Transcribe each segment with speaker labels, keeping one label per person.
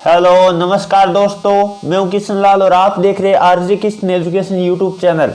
Speaker 1: Hello नमस्कार दोस्तों, मैं हूं किशन लाल और आप देख रहे हैं RJ Kishan education YouTube channel.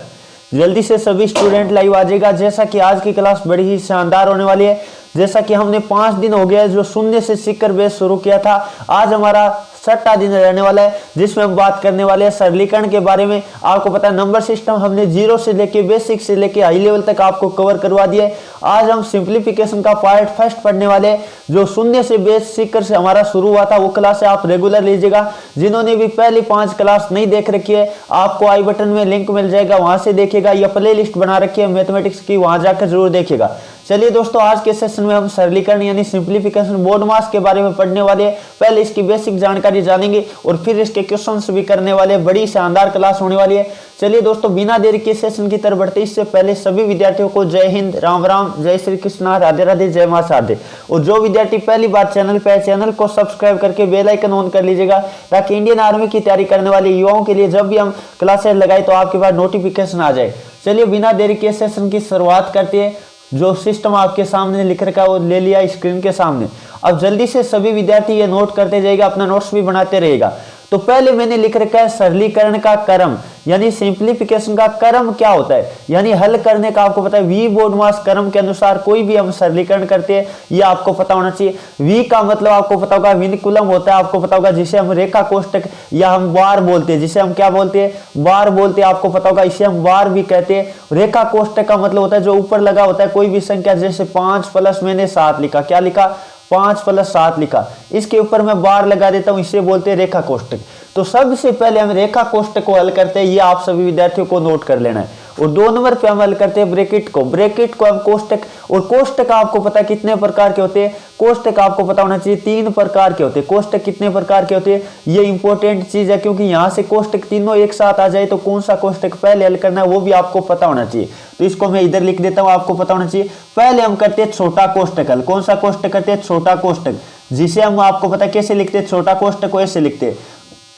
Speaker 1: जल्दी से सभी स्टूडेंट लाइव आ जाएगा। जैसा कि आज की क्लास बड़ी ही शानदार होने वाली है। जैसा कि हमने 5 दिन हो गया जो शून्य से सीखकर बेस शुरू किया था, आज हमारा 6वां दिन रहने वाला है जिसमें हम बात करने वाले हैं सरलीकरण के बारे में। आपको पता है नंबर सिस्टम हमने 0 से लेके बेसिक से लेके हाई लेवल तक आपको कवर करवा दिया है। आज हम सिंप्लीफिकेशन का पार्ट फर्स्ट पढ़ने वाले हैं जो शून्य से बेस सीखकर से हमारा शुरू हुआ था। वो क्लास आप रेगुलर लीजिएगा। जिन्होंने भी पहली 5 क्लास नहीं देख रखी है, आपको आई बटन में लिंक मिल जाएगा, वहां से देखिएगा, या प्ले लिस्ट बना रखी है मैथमेटिक्स की, वहां जाकर जरूर देखिएगा। चलिए दोस्तों, आज के सेशन में हम सरलीकरण यानी सिंप्लीफिकेशन बोर्ड मास के बारे में पढ़ने वाले हैं। पहले इसकी बेसिक जानकारी जानेंगे और फिर इसके क्वेश्चंस भी करने वाले। बड़ी शानदार क्लास होने वाली है। चलिए दोस्तों, बिना देरी के सेशन की तरफ बढ़ते इससे पहले सभी विद्यार्थियों को जय हिंद, राम राम, जय श्री कृष्णा, राधे राधे, जय मां शारदे। और जो विद्यार्थी पहली बार चैनल पे है, चैनल को सब्सक्राइब करके बेल आइकन ऑन कर लीजिएगा ताकि इंडियन आर्मी की तैयारी करने वाले युवाओं के लिए जब भी हम क्लासेस लगाए तो आपके पास नोटिफिकेशन आ जाए। चलिए बिना देरी के सेशन की शुरुआत करते हैं। जो सिस्टम आपके सामने लिख रखा है वो ले लिया स्क्रीन के सामने। अब जल्दी से सभी विद्यार्थी ये नोट करते जाइएगा, अपना नोट्स भी बनाते रहेगा। तो पहले मैंने लिख रखा है सरलीकरण का क्रम यानी सिंप्लीफिकेशन का क्रम क्या होता है, यानी हल करने का। आपको पता है वी बोर्ड मास क्रम के अनुसार कोई भी हम सरलीकरण करते हैं, ये आपको पता होना चाहिए। वी का मतलब आपको पता होगा विनकुलम होता है, आपको पता होगा, जिसे हम रेखा कोष्टक या हम बार बोलते हैं, जिसे हम क्या बोलते हैं, बार बोलते हैं, आपको पता होगा, इसे हम बार भी कहते हैं। रेखा कोष्टक का मतलब होता है जो ऊपर लगा होता है कोई भी संख्या, जैसे 5 प्लस मैंने 7 लिखा, क्या लिखा, 5 प्लस 7 लिखा, इसके ऊपर मैं बार लगा देता हूं, इसे बोलते हैं रेखा कोष्टक। तो सबसे पहले हम रेखा कोष्टक को हल करते हैं, ये आप सभी विद्यार्थियों को नोट कर लेना है। और 2 नंबर पे हम हल करते हैं ब्रैकेट को। ब्रैकेट को हम कोष्टक, और कोष्टक आपको पता है कितने प्रकार के होते हैं, कोष्टक आपको पता होना चाहिए 3 प्रकार के होते हैं। कोष्टक कितने प्रकार के होते हैं, ये इंपॉर्टेंट चीज है, क्योंकि यहाँ से कोष्टक तीनों एक साथ आ जाए तो कौन सा कोष्टक पहले हल करना है वो भी आपको पता होना चाहिए। तो इसको मैं इधर लिख देता हूँ, आपको पता होना चाहिए। पहले हम करते हैं छोटा कोष्टक हल। कौन सा कोष्टक करते हैं, छोटा कोष्टक, जिसे हम आपको पता कैसे लिखते हैं, छोटा कोष्टक को ऐसे लिखते हैं,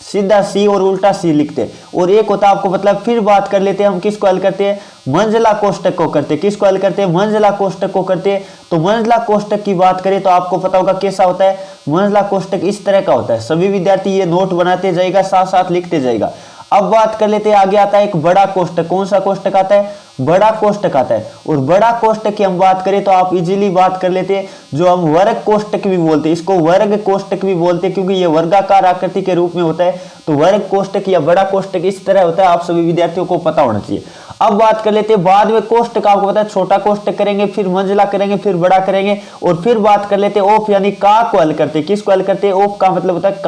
Speaker 1: सीधा सी और उल्टा सी लिखते। और एक होता है आपको मतलब, फिर बात कर लेते हैं हम किसको हल करते हैं, मंझला कोष्टक को करते हैं। किसको हल करते हैं, मंझला कोष्टक को करते हैं। तो मंझला कोष्टक की बात करें तो आपको पता होगा कैसा होता है। मंझला कोष्टक इस तरह का होता है। सभी विद्यार्थी ये नोट बनाते जाएगा, साथ साथ लिखते जाएगा। अब बात कर लेते हैं, आगे आता है एक बड़ा कोष्टक। कौन सा कोष्टक आता है, बड़ा कोष्टक आता है। और बड़ा कोष्टक की हम बात करें तो आप इजीली बात कर लेते हैं, जो हम वर्ग कोष्टक भी बोलते हैं, इसको वर्ग कोष्टक भी बोलते हैं क्योंकि ये वर्गाकार आकृति के रूप में होता है। तो वर्ग कोष्टक या बड़ा कोष्टक इस तरह होता है, आप सभी विद्यार्थियों को पता होना चाहिए। अब बात कर लेते हैं बाद में कोष्टक, आपको पता है छोटा कोष्टक करेंगे, फिर मंझला करेंगे, फिर बड़ा करेंगे, और फिर बात कर लेते हैं ओफ यानी का को हल करते हैं। किसको हल करते हैं, ओफ का मतलब होता है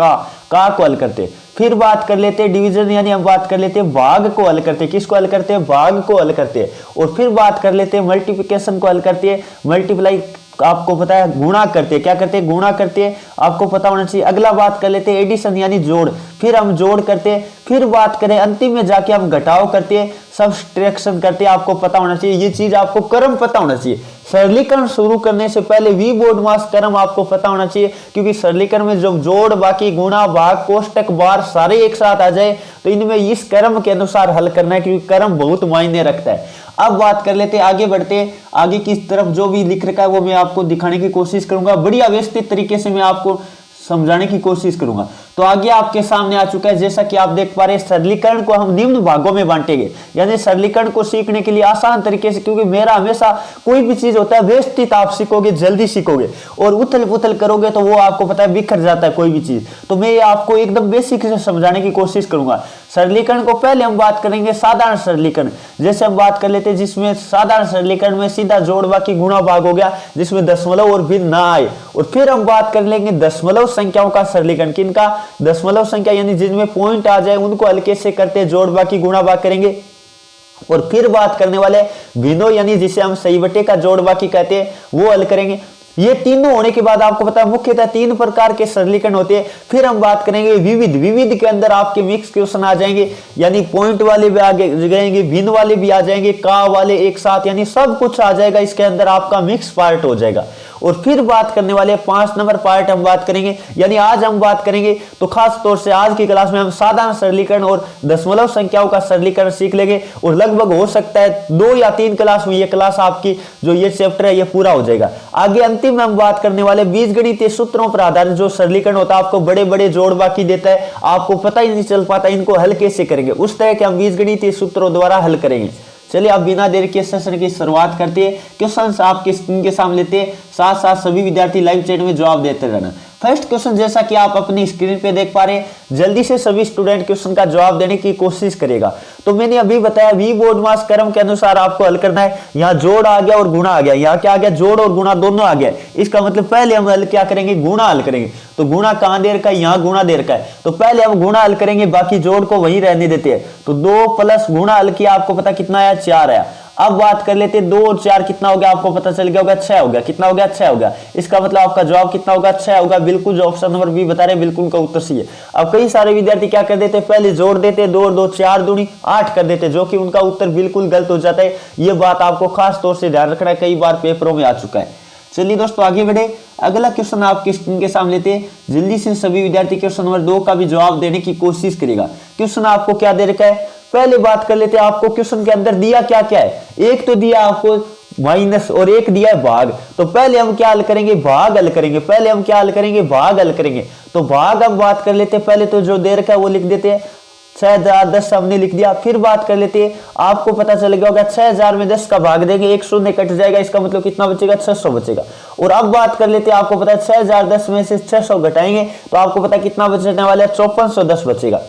Speaker 1: का को हल करते हैं। फिर बात कर लेते हैं डिवीजन यानी हम बात कर लेते हैं भाग को हल करते हैं। किसको हल करते हैं, भाग को हल करते हैं। और फिर बात कर लेते हैं मल्टीप्लिकेशन को हल करते हैं। मल्टीप्लाई आपको पता है गुणा करते हैं, क्या करते हैं, गुणा करते हैं, आपको पता होना चाहिए। अगला बात कर लेते हैं एडिशन यानी जोड़, फिर हम जोड़ करते हैं। फिर बात करें अंतिम में जाके हम घटाव करते हैं, सब्सट्रैक्शन करते हैं, आपको पता होना चाहिए। ये चीज आपको क्रम पता होना चाहिए। सरलीकरण शुरू करने से पहले वी बोर्ड मास क्रम आपको पता होना चाहिए, क्योंकि सरलीकरण में जब जोड़, बाकी गुणा, भाग, कोष्टक, बार सारे एक साथ आ जाए तो इनमें इस क्रम के अनुसार हल करना है, क्योंकि क्रम बहुत मायने रखता है। अब बात कर लेते हैं, आगे बढ़ते हैं। आगे की तरफ जो भी लिख रखा है वो मैं आपको दिखाने की कोशिश करूंगा, बढ़िया व्यवस्थित तरीके से मैं आपको समझाने की कोशिश करूंगा। तो आगे आपके सामने आ चुका है, जैसा कि आप देख पा रहे हैं, सरलीकरण को हम निम्न भागों में बांटेंगे। यानी सरलीकरण को सीखने के लिए आसान तरीके से, क्योंकि मेरा हमेशा कोई भी चीज होता है व्यवस्थित आप सीखोगे, जल्दी सीखोगे, और उथल पुथल करोगे तो वो आपको पता है बिखर जाता है कोई भी चीज। तो मैं आपको एकदम बेसिक से समझाने की कोशिश करूंगा। सरलीकरण को पहले हम बात करेंगे साधारण सरलीकरण, जैसे हम बात कर लेते हैं, जिसमें साधारण सरलीकरण में सीधा जोड़, बाकी गुणा, भाग हो गया, जिसमें दशमलव और भिन्न ना आए। और फिर हम बात कर लेंगे दशमलव संख्याओं का सरलीकरण। किनका, दशमलव संख्या यानी जिनमें पॉइंट आ जाए उनको हल्के से करते, जोड़, बाकी गुणा, भाग करेंगे। और फिर बात करने वाले भिन्नों यानी जिसे हम सही बटे का जोड़, बाकी कहते हैं, वो हल करेंगे। ये तीनों होने के बाद आपको पता है मुख्यतः 3 प्रकार के सरलीकरण होते हैं। फिर हम बात करेंगे विविध। विविध के अंदर आपके मिक्स क्वेश्चन आ जाएंगे, यानी पॉइंट वाले भी आ जाएंगे, भिन्न वाले भी आ जाएंगे, का वाले एक साथ, यानी सब कुछ आ जाएगा इसके अंदर, आपका मिक्स पार्ट हो जाएगा। और फिर बात करने वाले 5 नंबर पार्ट हम बात करेंगे, यानी आज हम बात करेंगे तो खास तौर से आज की क्लास में हम साधारण सरलीकरण और दशमलव संख्याओं का सरलीकरण सीख लेंगे और लगभग हो सकता है 2 या 3 क्लास में ये क्लास आपकी जो ये चैप्टर है ये पूरा हो जाएगा। आगे अंतिम में हम बात करने वाले बीजगणितीय सूत्रों पर आधारित जो सरलीकरण होता है, आपको बड़े बड़े जोड़ बाकी देता है, आपको पता ही नहीं चल पाता इनको हल कैसे करेंगे, उस तरह के हम बीजगणितीय सूत्रों द्वारा हल करेंगे। चलिए आप बिना देर के सेशन की शुरुआत करते हैं। क्वेश्चन आपके स्क्रीन के सामने लेते हैं, साथ साथ सभी विद्यार्थी लाइव चैट में जवाब देते रहना। फर्स्ट क्वेश्चन जैसा कि आप अपनी स्क्रीन पे देख पा रहे हैं, जल्दी से सभी स्टूडेंट क्वेश्चन का जवाब देने की कोशिश करेगा। तो मैंने अभी बताया वी बोर्डमास क्रम के अनुसार आपको हल करना है। यहाँ जोड़ आ गया और गुणा आ गया, यहाँ क्या आ गया, जोड़ और गुणा दोनों आ गया। इसका मतलब पहले हम हल क्या करेंगे, गुणा हल करेंगे। तो गुणा कहां दे रखा है, यहाँ गुणा दे रखा है, तो पहले हम गुणा हल करेंगे, बाकी जोड़ को वहीं रहने देते हैं। तो 2 प्लस गुणा हल किया, आपको पता कितना आया, 4 आया। अब बात कर लेते हैं 2 और 4 कितना हो गया, आपको पता चल गया होगा 6 हो गया। कितना हो गया, 6 हो गया। इसका मतलब आपका जवाब कितना होगा, 6 होगा। बिल्कुल जो ऑप्शन नंबर बी बता रहे हैं बिल्कुल का उत्तर सही है। अब कई सारे विद्यार्थी क्या कर देते हैं, पहले जोड़ देते, 2 और 2 4 दूनी 8 कर देते, जो कि उनका उत्तर बिल्कुल गलत हो जाता है। ये बात आपको खास तौर से ध्यान रखना है, कई बार पेपरों में आ चुका है। चलिए दोस्तों आगे बढ़े, अगला क्वेश्चन आपकी स्क्रीन के सामने लेते हैं। जल्दी से सभी विद्यार्थी क्वेश्चन नंबर 2 का भी जवाब देने की कोशिश करेगा। क्वेश्चन आपको क्या दे रखा है, पहले बात कर लेते हैं, आपको क्वेश्चन के अंदर दिया क्या क्या है। एक तो दिया आपको माइनस और एक दिया है भाग। तो पहले हम क्या हल करेंगे, भाग हल करेंगे। पहले हम क्या हल करेंगे, भाग हल करेंगे। तो भाग हम बात कर लेते हैं, पहले तो जो दे रखा है वो लिख देते हैं, 6010 हमने लिख दिया। फिर बात कर लेते हैं, आपको पता चलेगा होगा 6000 में 10 का भाग देंगे, 1 शून्य कट जाएगा, इसका मतलब कितना बचेगा, 600 बचेगा। और अब बात कर लेते हैं, आपको पता है 6010 में से 600 घटाएंगे तो आपको पता है कितना बचने वाला है, 5410 बचेगा।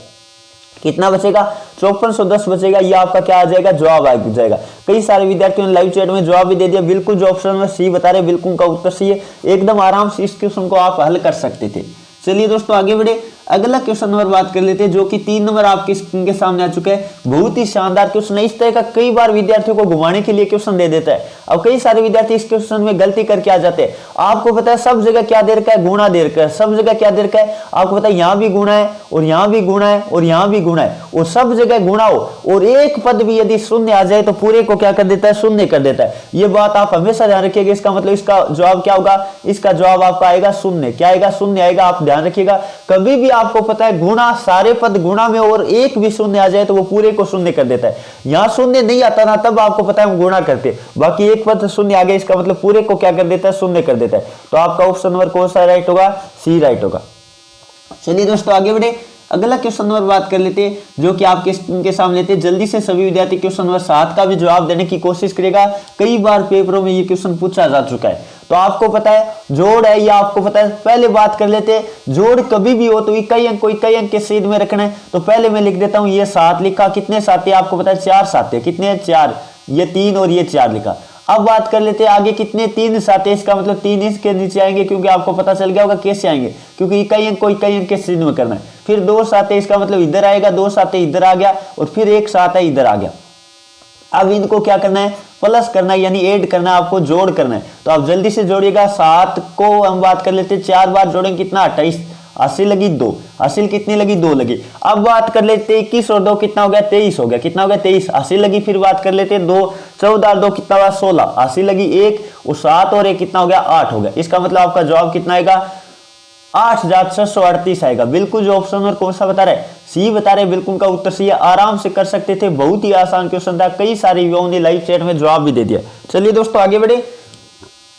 Speaker 1: कितना बचेगा, 5410 बचेगा। ये आपका क्या आ जाएगा, जवाब आ जाएगा। कई सारे विद्यार्थियों ने लाइव चैट में जवाब भी दे दिया, बिल्कुल जो ऑप्शन में सी बता रहे बिल्कुल का उत्तर सही है। एकदम आराम से इस क्वेश्चन को आप हल कर सकते थे। चलिए दोस्तों आगे बढ़े, अगला क्वेश्चन नंबर बात कर लेते हैं, जो कि 3 नंबर आपके स्क्रीन के सामने आ चुका है। बहुत ही शानदार क्वेश्चन है। इस तरह का कई बार विद्यार्थियों को घुमाने के लिए क्वेश्चन दे देता है। अब कई सारे विद्यार्थी इस क्वेश्चन में गलती करके आ जाते हैं। आपको पता है सब जगह क्या दे रखा है, गुणा दे रखा है। सब जगह क्या दे रखा है, आपको पता है यहाँ भी गुणा है और यहाँ भी गुणा है और यहाँ भी गुणा है, और सब जगह गुणा हो और एक पद भी यदि शून्य आ जाए तो पूरे को क्या कर देता है, शून्य कर देता है। ये बात आप हमेशा ध्यान रखिएगा। इसका मतलब इसका जवाब क्या होगा, इसका जवाब आपका आएगा शून्य। क्या आएगा, शून्य आएगा। आप ध्यान रखिएगा, कभी भी आपको पता है गुणा, सारे पद गुणा में और एक भी शून्य आ जाए तो वो पूरे को शून्य कर देता है। यहां शून्य नहीं आता ना, तब आपको पता है हम गुणा करते, बाकी एक पद शून्य आ गया, इसका मतलब पूरे को क्या कर देता है, शून्य कर देता है। तो आपका ऑप्शन नंबर कौन सा राइट होगा, सी राइट होगा। चलिए दोस्तों आगे बढ़े, अगला क्वेश्चन नंबर बात कर लेते हैं, जो कि आपके स्क्रीन के सामने लेते हैं। जल्दी से सभी विद्यार्थी क्वेश्चन नंबर 7 का भी जवाब देने की कोशिश करेगा। कई बार पेपरों में ये क्वेश्चन पूछा जा चुका है। तो आपको पता है जोड़ है, या आपको पता है, पहले बात कर लेते हैं, जोड़ कभी भी हो तो इकाई अंक को इकाई अंक के सीध में रखना है। तो पहले मैं लिख देता हूं, ये 7 लिखा, कितने साथ है, आपको पता है 4 साथ है, कितने 4, ये 3 और ये 4 लिखा। अब बात कर लेते हैं आगे, कितने 3 साथ है, इसका मतलब 3 इसके नीचे आएंगे, क्योंकि आपको पता चल गया होगा कैसे आएंगे, क्योंकि इकाई अंक को इकाई अंक के सीध में करना है। फिर 2 साथ है, इसका मतलब इधर आएगा, 2 साथ है इधर आ गया, और फिर 1 साथ है इधर आ गया। अब इनको क्या करना है, प्लस करना है, यानी ऐड करना है, आपको जोड़ करना है। तो आप जल्दी से जोड़िएगा। 7 को हम बात कर लेते हैं, 4 बार जोड़ेंगे, कितना 28, 80 लगी 2, 80 कितनी लगी 2 लगी। अब बात कर लेते हैं 21 और 2 कितना हो गया, 23 हो गया। कितना हो गया, 23, 80 लगी। फिर बात कर लेते हैं 2, 14 और 2 कितना हुआ, 16, 80 लगी 1, और 7 और 1 कितना हो गया, 8 हो गया। इसका मतलब आपका जवाब कितना आएगा, 8638 आएगा। बिल्कुल जो ऑप्शन नंबर कौन सा बता रहे हैं, सी बता रहे, बिल्कुल का उत्तर सी है। आराम से कर सकते थे, बहुत ही आसान क्वेश्चन था। कई सारे युवाओं ने लाइव चैट में जवाब भी दे दिया। चलिए दोस्तों आगे बढ़े,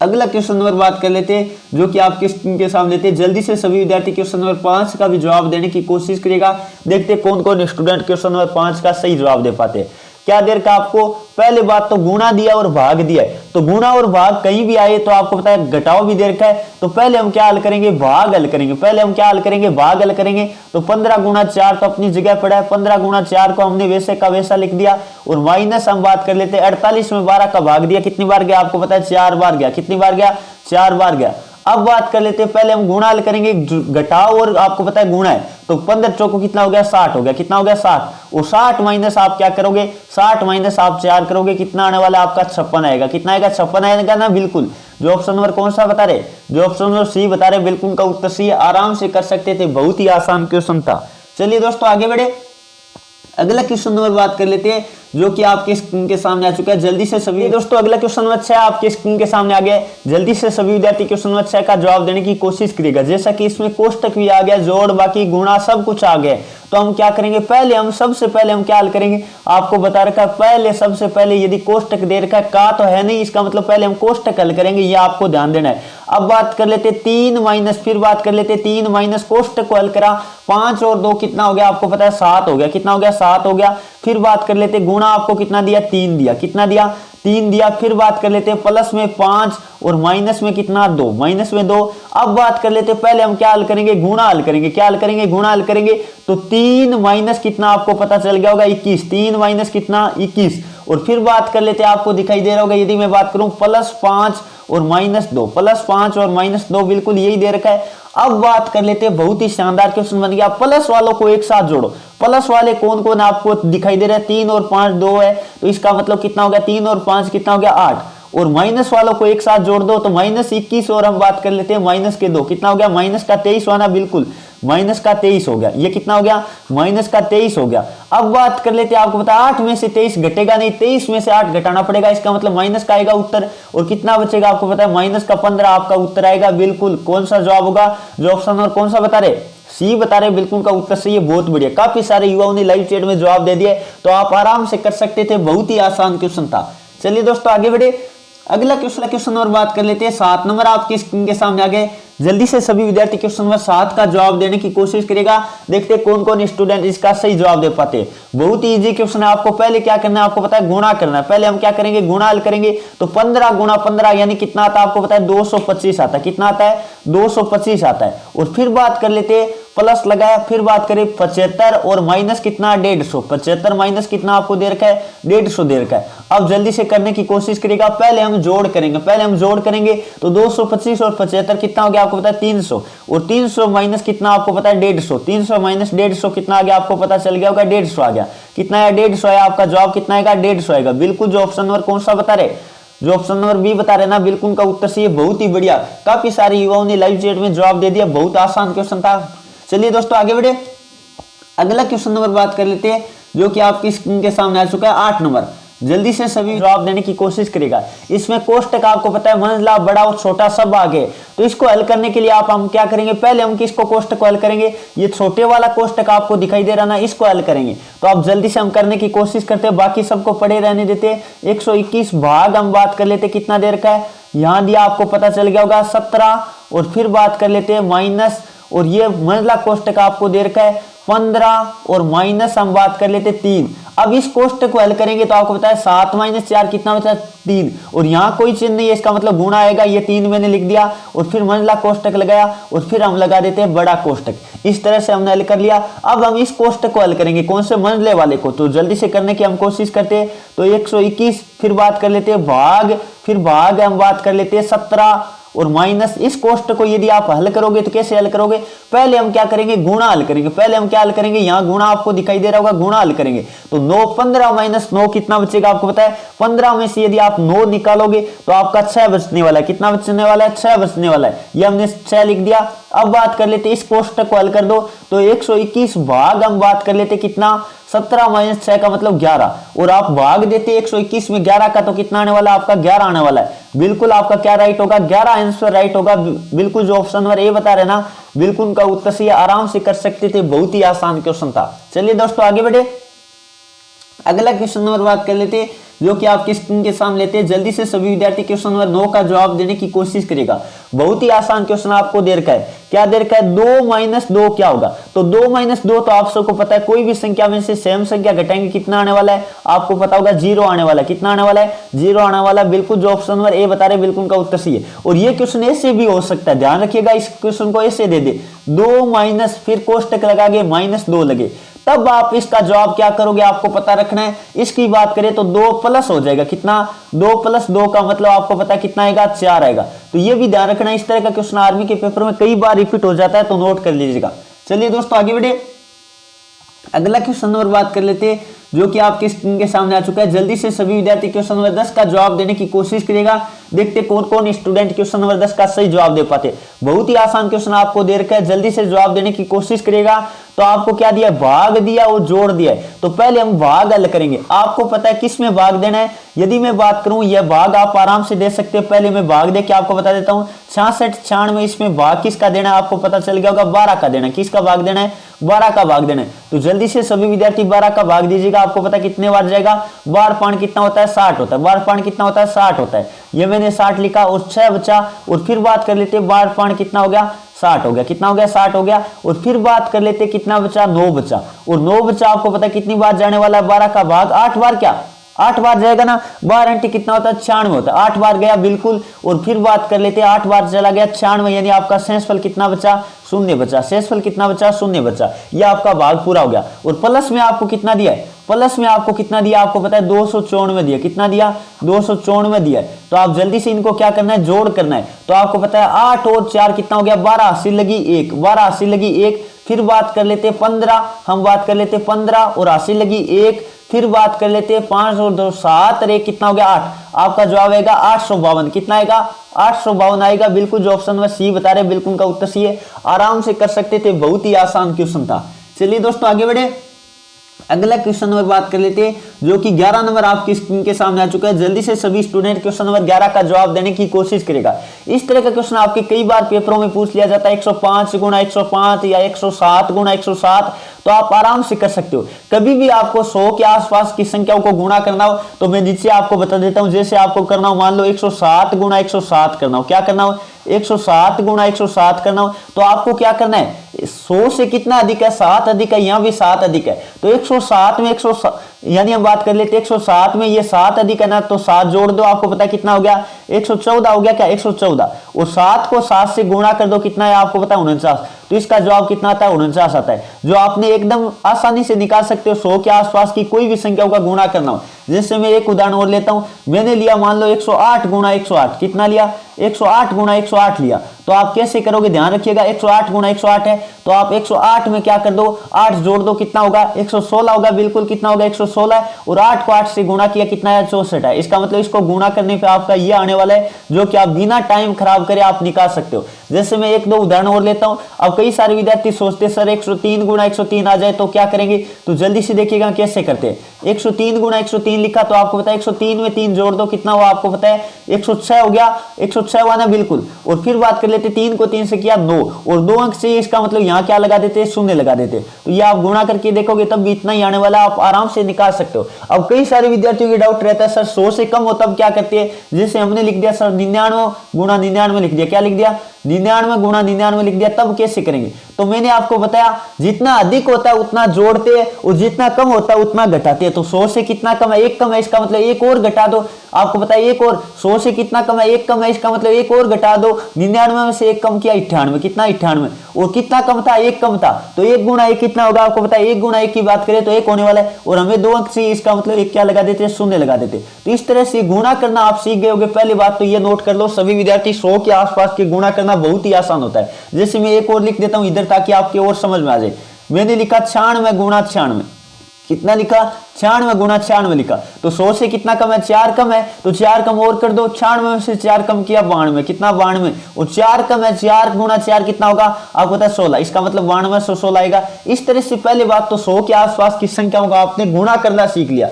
Speaker 1: अगला क्वेश्चन नंबर बात कर लेते हैं, जो कि आपके स्क्रीन के सामने लेते हैं। जल्दी से सभी विद्यार्थी क्वेश्चन नंबर 5 का भी जवाब देने की कोशिश करेगा। देखते कौन कौन स्टूडेंट क्वेश्चन नंबर 5 का सही जवाब दे पाते हैं। क्या देर का आपको, पहले बात तो गुणा दिया और भाग दिया है। तो गुणा और भाग कहीं भी आए तो आपको पता है घटाओ भी देर का है। तो पहले हम क्या हल करेंगे, भाग हल करेंगे। पहले हम क्या हल करेंगे, भाग हल करेंगे। तो 15 गुणा 4 तो अपनी जगह पड़ा है, 15 गुणा 4 को हमने वैसे का वैसा लिख दिया। और माइनस हम बात कर लेते हैं, 48 में 12 का भाग दिया, कितनी बार गया, आपको पता है 4 बार गया। कितनी बार गया, 4 बार गया। अब बात कर लेते हैं, पहले हम गुणा हल करेंगे, घटाओ और आपको पता है गुणा है। तो 15 चौको कितना हो गया, 60 हो गया। कितना हो गया, 60। और 60 माइनस आप क्या करोगे, 60 माइनस आप 4 करोगे, कितना आने वाला आपका 56 आएगा। कितना आएगा, 56 आएगा ना। बिल्कुल जो ऑप्शन नंबर कौन सा बता रहे, जो ऑप्शन नंबर सी बता रहे, बिल्कुल का उत्तर सी। आराम से कर सकते थे, बहुत ही आसान क्वेश्चन था। चलिए दोस्तों आगे बढ़े, अगला क्वेश्चन नंबर बात कर लेते हैं, जो कि आपके स्क्रीन के सामने आ चुका है। जल्दी से सभी दोस्तों अगला क्वेश्चन नंबर 6 आपके स्क्रीन के सामने आ गया है। जल्दी से सभी विद्यार्थी क्वेश्चन नंबर 6 का जवाब देने की कोशिश करिएगा। जैसा कि इसमें कोष्टक भी आ गया, जोड़, बाकी, गुणा सब कुछ आ गया, तो हम क्या करेंगे, सबसे पहले हम क्या हल करेंगे, आपको बता रखा है सबसे पहले यदि कोष्टक दे रखा है, का तो है नहीं, इसका मतलब पहले हम कोष्टक हल करेंगे, ये आपको ध्यान देना है। अब बात कर लेते 3 माइनस, फिर बात कर लेते 3 माइनस कोष्टक को हल करा, 5 और 2 कितना हो गया, आपको पता है 7 हो गया, कितना हो गया 7 हो गया। फिर बात कर लेते गुणा, आपको कितना दिया 3 दिया, कितना दिया 3 दिया। फिर बात कर लेते प्लस में 5 और माइनस में कितना 2, माइनस में 2। अब बात कर लेते पहले हम क्या हल करेंगे, गुणा हल करेंगे, क्या हल करेंगे, गुणा हल करेंगे, तो 3 माइनस कितना आपको पता चल गया होगा 21, 3 माइनस कितना 21। और फिर बात कर लेते आपको दिखाई दे रहा होगा, यदि मैं बात करूं प्लस 5 और माइनस 2, प्लस 5 और माइनस 2 बिल्कुल यही दे रखा है। अब बात कर लेते हैं, बहुत ही शानदार क्वेश्चन बन गया, प्लस वालों को एक साथ जोड़ो। प्लस वाले कौन कौन आपको दिखाई दे रहा है, 3 और 5 2 है, तो इसका मतलब कितना हो गया 3 और 5 कितना हो गया 8। और माइनस वालों को एक साथ जोड़ दो तो माइनस 21 और हम बात कर लेते हैं माइनस के 2, कितना हो गया माइनस का 23 होना, बिल्कुल माइनस का 23 हो गया, ये कितना हो गया माइनस का 23 हो गया। अब बात कर लेते हैं, आपको पता 8 में से 23 घटेगा नहीं, 23 में से 8 घटाना पड़ेगा, इसका मतलब माइनस का आएगा उत्तर। और कितना बचेगा आपको पता है माइनस का 15 आपका उत्तर आएगा। बिल्कुल कौन सा जवाब होगा, जो ऑप्शन और कौन सा बता रहे, सी बता रहे, बिल्कुल का उत्तर सही है, बहुत बढ़िया। काफी सारे युवाओं ने लाइव चैट में जवाब दे दिए, तो आप आराम से कर सकते थे, बहुत ही आसान क्वेश्चन था। चलिए दोस्तों आगे बढ़े, अगला क्वेश्चन और बात कर लेते हैं। 7 नंबर आपकी स्क्रीन के सामने आ गए। जल्दी से सभी विद्यार्थी क्वेश्चन नंबर 7 का जवाब देने की कोशिश करेगा, देखते हैं कौन कौन स्टूडेंट इसका सही जवाब दे पाते हैं। बहुत ही इजी क्वेश्चन है, आपको पहले क्या करना है, आपको पता है गुणा करना है। पहले हम क्या करेंगे, गुणा हल करेंगे, तो 15 गुणा 15 यानी कितना आता है, आपको पता है 225 आता है, कितना आता है 225 आता है। और फिर बात कर लेते हैं, प्लस लगाया, फिर बात करें 75 और माइनस कितना 150, 75 माइनस कितना आपको दे रखा है 150 दे रखा है। अब जल्दी से करने की कोशिश करेगा, पहले हम जोड़ करेंगे, तो 225 और 75 कितना हो गया आपको पता है 300, और 300 माइनस कितना आपको पता है 150, 300 माइनस 150 कितना आ गया आपको पता चल गया होगा 150 आ गया, कितना है 150 आया, आपका जवाब कितना आएगा 150 आएगा। बिल्कुल जो ऑप्शन नंबर कौन सा बता रहे, जो ऑप्शन नंबर बी बता रहे ना, बिल्कुल का उत्तर सही है, बहुत ही बढ़िया। काफी सारे युवाओं ने लाइव चैट में जवाब दे दिया, बहुत आसान क्वेश्चन था। चलिए दोस्तों आगे बढ़े, अगला क्वेश्चन नंबर बात कर लेते हैं, जो कि आपकी स्क्रीन के सामने आ चुका है 8 नंबर। जल्दी से सभी जवाब देने की कोशिश करेगा। इसमें कोष्टक आपको पता है मंझला, बड़ा और छोटा सब आ गए, तो इसको हल करने के लिए हम क्या करेंगे, पहले हम किसको कोष्टक को हल करेंगे, ये छोटे वाला कोष्टक आपको दिखाई दे रहा ना, इसको हल करेंगे। तो आप जल्दी से हम करने की कोशिश करते हैं, बाकी सबको पड़े रहने देते। 121 भाग हम बात कर लेते, कितना देर का है, यहां दिया आपको पता चल गया होगा 17, और फिर बात कर लेते हैं माइनस, और ये मंझला कोष्टक आपको दे रखा है 15 और माइनस हम बात कर लेते 3। अब इस कोष्टक को हल करेंगे तो आपको पता है 7 माइनस 4 कितना बचा 3, और यहाँ कोई चिन्ह नहीं है, इसका मतलब गुणा आएगा, ये 3 मैंने लिख दिया, और फिर मंझला कोष्टक लगाया, और फिर हम लगा देते हैं बड़ा कोष्टक। इस तरह से हमने हल कर लिया। अब हम इस कोष्टक को हल करेंगे, कौन से मंझले वाले को, तो जल्दी से करने की हम कोशिश करते हैं। तो 121 फिर बात कर लेते हैं भाग, फिर भाग हम बात कर लेते हैं 17 और माइनस। इस कोष्टक को यदि आप हल करोगे तो कैसे हल करोगे, पहले हम क्या करेंगे गुणा हल करेंगे, पहले हम क्या हल करेंगे, यहाँ गुणा आपको दिखाई दे रहा होगा, गुणा हल करेंगे तो 9 15 माइनस 9 कितना बचेगा आपको पता है, 15 में से यदि आप 9 निकालोगे तो आपका 6 बचने वाला है, कितना बचने वाला है 6 बचने वाला है, ये हमने 6 लिख दिया। अब बात कर लेते इस कोष्टक को हल कर दो, तो 121 भाग हम बात कर लेते कितना 17 माइनस 6 का मतलब 11, और आप भाग देते 121 में 11 का, तो कितना आने वाला है आपका 11 आने वाला है। बिल्कुल आपका क्या राइट होगा, 11 आंसर राइट होगा। बिल्कुल जो ऑप्शन नंबर ए बता रहे ना, बिल्कुल उनका उत्तर सही, आराम से कर सकते थे, बहुत ही आसान क्वेश्चन था। चलिए दोस्तों आगे बढ़े, अगला क्वेश्चन नंबर बात कर लेते जो कि आपकी स्क्रीन के सामने लेते हैं। जल्दी से सभी विद्यार्थी क्वेश्चन नंबर 9 का जवाब देने की कोशिश करेगा। बहुत ही आसान क्वेश्चन आपको दे रखा है, क्या दे रखा है 2 माइनस 2 क्या होगा, तो 2 माइनस 2 तो आप सबको पता है, कोई भी संख्या में से सेम संख्या घटाएंगे कितना आने वाला है, आपको पता होगा 0 आने वाला है, कितना आने वाला है 0 आने वाला है। बिल्कुल जो ऑप्शन नंबर ए बता रहे बिल्कुल का उत्तर सही है। और ये क्वेश्चन ऐसे भी हो सकता है, ध्यान रखिएगा, इस क्वेश्चन को ऐसे दे दे 2 माइनस फिर कोष्टक लगा के माइनस 2 लगे, तब आप इसका जवाब क्या करोगे आपको पता रखना है। इसकी बात करें तो 2 प्लस हो जाएगा, कितना 2 प्लस 2 का मतलब आपको पता कितना आएगा 4 आएगा। तो ये भी ध्यान रखना, इस तरह का क्वेश्चन आर्मी के पेपर में कई बार रिपीट हो जाता है, तो नोट कर लीजिएगा। चलिए दोस्तों आगे बढ़े, अगला क्वेश्चन नंबर बात कर लेते हैं जो कि आपके स्क्रीन के सामने आ चुका है। जल्दी से सभी विद्यार्थी क्वेश्चन नंबर 10 का जवाब देने की कोशिश करेगा। देखते कौन कौन स्टूडेंट क्वेश्चन नंबर 10 का सही जवाब दे पाते। बहुत ही आसान क्वेश्चन आपको दे रखा है, जल्दी से जवाब देने की कोशिश करेगा। तो आपको क्या दिया, भाग दिया और जोड़ दिया है। तो पहले हम भाग हल करेंगे। आपको पता है किस में भाग देना है। यदि मैं बात करूं, यह भाग आप आराम से दे सकते हो। पहले मैं भाग दे के आपको बता देता हूं। 66 96 इसमें भाग किसका देना है आपको पता चल गया होगा, 12 का देना है। किसका भाग देना है, 12 का भाग देना है। तो जल्दी से सभी विद्यार्थी 12 का भाग दीजिएगा। आपको पता कितने बार जाएगा, 12 पांच कितना होता है, 60 होता है। 12 पांच कितना होता है, 60 होता है। ये मैंने 60 लिखा और 6 बचा। और फिर बात कर लेते हैं, 12 पांच कितना हो गया, 60 हो गया। कितना हो गया, 60 हो गया। और फिर बात कर लेते कितना बचा, 9 बचा। और 9 बचा, आपको पता कितनी बार जाने वाला है, 12 का भाग 8 बार, क्या 8 बार जाएगा ना। 12 अंटी कितना होता है, 96 होता है। 8 बार गया बिल्कुल। और फिर बात कर लेते हैं, 8 बार चला गया 96, यानी आपका शेषफल कितना बचा, 0 बचा। शेषफल कितना बचा, 0 बचा। यह आपका भाग पूरा हो गया। और प्लस में आपको कितना दिया है, प्लस में आपको कितना दिया आपको पता है, 294 दिया। कितना दिया, 294 दिया है। तो आप जल्दी से इनको क्या करना है, जोड़ करना है। तो आपको पता है 8 और 4 कितना हो गया, 12 80 लगी 1, 12 80 लगी 1। फिर बात कर लेते 15, हम बात कर लेते 15 और 80 लगी 1। फिर बात कर लेते हैं 5 और 2 7 और 1 कितना हो गया, 8। आपका जवाब आएगा 852। कितना आएगा, 852 आएगा। बिल्कुल जो ऑप्शन में सी बता रहे बिल्कुल का उत्तर सी है। आराम से कर सकते थे, बहुत ही आसान क्वेश्चन था। चलिए दोस्तों आगे बढ़े। अगला क्वेश्चन नंबर बात कर लेते हैं, जो कि 11 नंबर आपकी स्क्रीन के सामने आ चुका है। जल्दी से सभी स्टूडेंट क्वेश्चन नंबर 11 का जवाब देने की कोशिश करेगा। इस तरह का क्वेश्चन आपके कई बार पेपरों में पूछ लिया जाता है, 105 गुणा 105 या 107 गुणा 107। तो आप आराम से कर सकते हो। कभी भी आपको 100 के आसपास की संख्याओं को गुणा करना हो तो मैं नीचे आपको बता देता हूं। जैसे आपको करना हो, मान लो 107 गुणा 107 करना हो, क्या करना हो, 107 गुणा 107 करना हो। तो आपको क्या करना है, 100 से कितना अधिक है, 7 अधिक है, यहां भी 7 अधिक है। तो 107 में 107 यानी हम बात कर लेते 107 में ये 7 अधिक है ना, तो 7 जोड़ दो। आपको पता है कितना हो गया, 114 हो गया। क्या 114। और 7 को 7 से गुणा कर दो, कितना है आपको पता है, 49। तो इसका जवाब कितना आता है, 49 आता है। जो आपने एकदम आसानी से निकाल सकते हो। 100 के आसपास की कोई भी संख्याओं का गुणा करना हो। जैसे मैं एक उदाहरण और लेता हूं। मैंने लिया मान लो 108 गुणा 108। कितना लिया, 108 गुणा 108 लिया। तो आप कैसे करोगे, ध्यान रखिएगा। 108 गुणा 108 है, तो आप 108 में क्या कर दो, 8 जोड़ दो। कितना होगा, 116 होगा। बिल्कुल कितना होगा, 116 है। और 8 को 8 से गुणा किया, कितना है, 64 है। इसका मतलब इसको गुणा करने पे आपका ये आने वाला है, जो कि आप बिना टाइम खराब करे आप निकाल सकते हो। जैसे मैं एक दो उदाहरण और लेता हूं। अब कई सारे विद्यार्थी सोचते सर 103 गुणा 103 आ जाए तो क्या करेंगे। तो जल्दी से देखिएगा कैसे करते हैं। 103 गुणा 103 लिखा, तो आपको पता है 103 में 3 जोड़ दो, कितना हुआ आपको पता है, 106 हो गया। 106 हुआ ना, बिल्कुल। और फिर बात कर लेते 3 को 3 से किया 9, और 2 अंक चाहिए। इसका मतलब यहाँ क्या लगा देते, 0 लगा देते। तो ये आप गुणा करके देखोगे तब भी इतना ही आने वाला, आप आराम से निकाल सकते हो। अब कई सारे विद्यार्थियों की डाउट रहता है सर 100 से कम हो तब क्या करते हैं। जैसे हमने लिख दिया सर 99 गुणा 99 लिख दिया। क्या लिख दिया, 99 गुणा 99 लिख दिया। तब कैसे करेंगे, तो मैंने आपको बताया जितना अधिक होता है उतना जोड़ते हैं और जितना कम होता है उतना घटाते हैं। तो 100 से कितना कम है, 1 कम है। इसका मतलब 1 और घटा दो। आपको पता है 1 और, 100 से कितना कम है, 1 कम है। इसका मतलब 1 और घटा दो। 99 में से 1 कम किया, 98। कितना, 98। और कितना कम था, 1 कम था। तो 1 गुणा 1 कितना होगा, आपको पता है 1 गुणा 1 की बात करें तो 1 होने वाला है। और हमें 2 अंक चाहिए, इसका मतलब 1 क्या लगा देते, 0 लगा देते। तो इस तरह से गुणा करना आप सीख गए होंगे। पहली बात तो ये नोट कर लो, सभी विद्यार्थी 100 के आसपास के गुणा करना बहुत ही आसान होता है। जैसे मैं एक और लिख देता हूं इधर ताकि आपके और समझ में आ जाए। मैंने लिखा 96 गुणा 96। कितना लिखा, 96 गुणा 96 लिखा। तो 100 से कितना कम है, 4 कम है। तो 4 कम और कर दो। 96 में से 4 कम किया, 92। कितना, 92। और 4 कम है, 4 गुणा 4 कितना होगा, आपको पता है 16। इसका मतलब 92 से 16 आएगा। इस तरह से पहले बात तो 100 के आसपास की संख्याओं का आपने गुणा करना सीख लिया।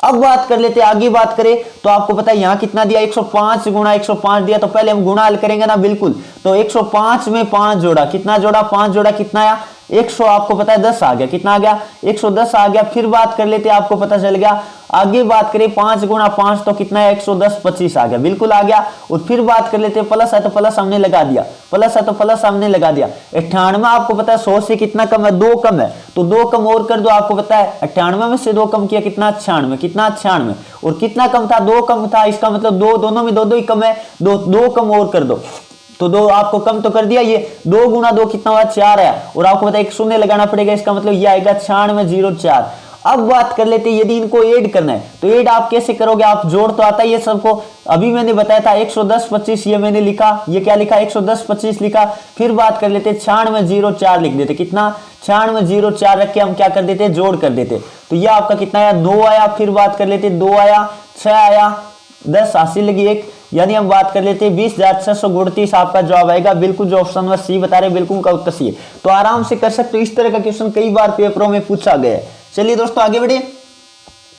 Speaker 1: अब बात कर लेते, आगे बात करें तो आपको पता है यहाँ कितना दिया, 105 गुणा 105 दिया। तो पहले हम गुणा हल करेंगे ना, बिल्कुल। तो 105 में 5 जोड़ा, कितना जोड़ा, 5 जोड़ा, कितना आया, 100। आपको पता है 10 आ गया। कितना आ गया, 110 आ गया। फिर बात कर लेते, आपको पता चल गया। आगे बात करें 5 गुणा 5 तो कितना है, 110, 25 आ गया। बिल्कुल आ गया। और फिर बात कर लेते, प्लस है तो प्लस हमने लगा दिया, प्लस है तो प्लस हमने लगा दिया। 98 आपको पता है 100 से कितना कम है, 2 कम है। तो 2 कम और कर दो। आपको पता है 98 में से 2 कम किया, कितना, 96। कितना, 96। और कितना कम था, 2 कम था। इसका मतलब 2, दोनों में 2 2 ही कम है। 2 कम और कर दो। तो 2 आपको कम तो कर दिया। ये 2 गुणा 2 कितना हुआ, 4 है। और आपको पता है 1 शून्य लगाना पड़ेगा। इसका मतलब ये आएगा 9604। अब बात कर लेते हैं यदि इनको ऐड करना है तो ऐड आप कैसे करोगे, आप जोड़ तो आता ही है सबको, अभी मैंने बताया था 110 25 ये मैंने लिखा, ये क्या लिखा 110 25 लिखा। फिर बात कर लेते 9604 लिख देते, कितना 9604 रख के हम क्या कर देते जोड़ कर देते, तो ये आपका कितना आया 9 आया। फिर बात कर लेते 2 आया 6 आया 10 80 लगी 1, यानी हम बात कर लेते हैं 20,639 आपका जवाब आएगा। बिल्कुल जो ऑप्शन नंबर सी बता रहे बिल्कुल का उत्तर सी है। तो आराम से कर सकते हो, इस तरह का क्वेश्चन कई बार पेपरों में पूछा गया है। चलिए दोस्तों आगे बढ़े,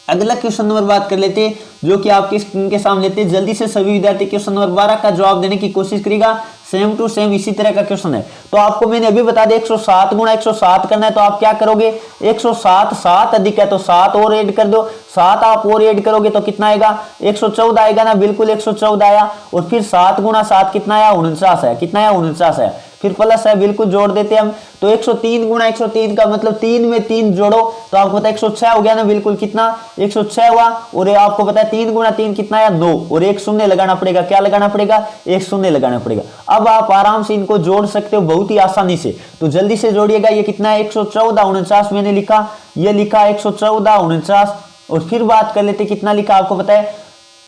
Speaker 1: अगला क्वेश्चन नंबर बात कर लेते हैं जो कि आपकी स्क्रीन के सामने लेते हैं। जल्दी से सभी विद्यार्थी क्वेश्चन नंबर 12 का जवाब देने की कोशिश करेगा, सेम टू सेम इसी तरह का क्वेश्चन है। तो आपको मैंने अभी बता दिया 107 गुणा 107 करना है, तो आप क्या करोगे 107 7 अधिक है तो 7 और ऐड कर दो, 7 आप और ऐड करोगे तो कितना आएगा 114 आएगा ना, बिल्कुल 114 आया। और फिर 7 गुणा 7 कितना आया 49 है, कितना आया 49 है। फिर प्लस है बिल्कुल जोड़ देते हैं हम, तो 103 गुणा 103 का मतलब 3 में 3 जोड़ो तो आपको पता है 106 हो गया ना, बिल्कुल कितना 106 हुआ। और आपको पता है 3 गुणा 3 कितना है 9, और एक शून्य लगाना पड़ेगा, क्या लगाना पड़ेगा एक शून्य लगाना पड़ेगा। अब आप आराम से इनको जोड़ सकते हो बहुत ही आसानी से, तो जल्दी से जोड़िएगा। ये कितना है 114 49 मैंने लिखा, ये लिखा 114 49। और फिर बात कर लेते कितना लिखा आपको पता है,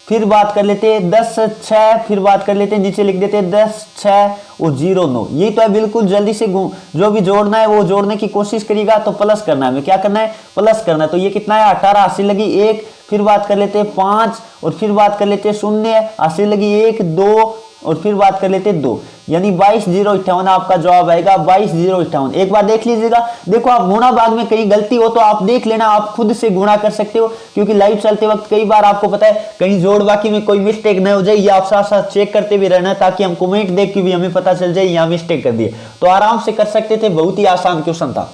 Speaker 1: फिर बात कर लेते 10 6, फिर बात कर लेते नीचे लिख देते 10 6 और 0 9, यही तो है। बिल्कुल जल्दी से जो भी जोड़ना है वो जोड़ने की कोशिश करिएगा, तो प्लस करना है, हमें क्या करना है प्लस करना है। तो ये कितना है 18 80 लगी 1, फिर बात कर लेते 5, और फिर बात कर लेते 0 80 लगी 1 2, और फिर बात कर लेते 2, यानी 22,058 आपका जवाब आएगा 22,058। एक बार देख लीजिएगा, देखो आप गुणा भाग में कहीं गलती हो तो आप देख लेना, आप खुद से गुणा कर सकते हो, क्योंकि लाइव चलते वक्त कई बार आपको पता है कहीं जोड़ बाकी में कोई मिस्टेक न हो जाए, ये आप साथ साथ चेक करते भी रहना ताकि हम कमेंट देख के भी हमें पता चल जाए यहाँ मिस्टेक कर दिए, तो आराम से कर सकते थे। बहुत ही आसान क्वेश्चन था।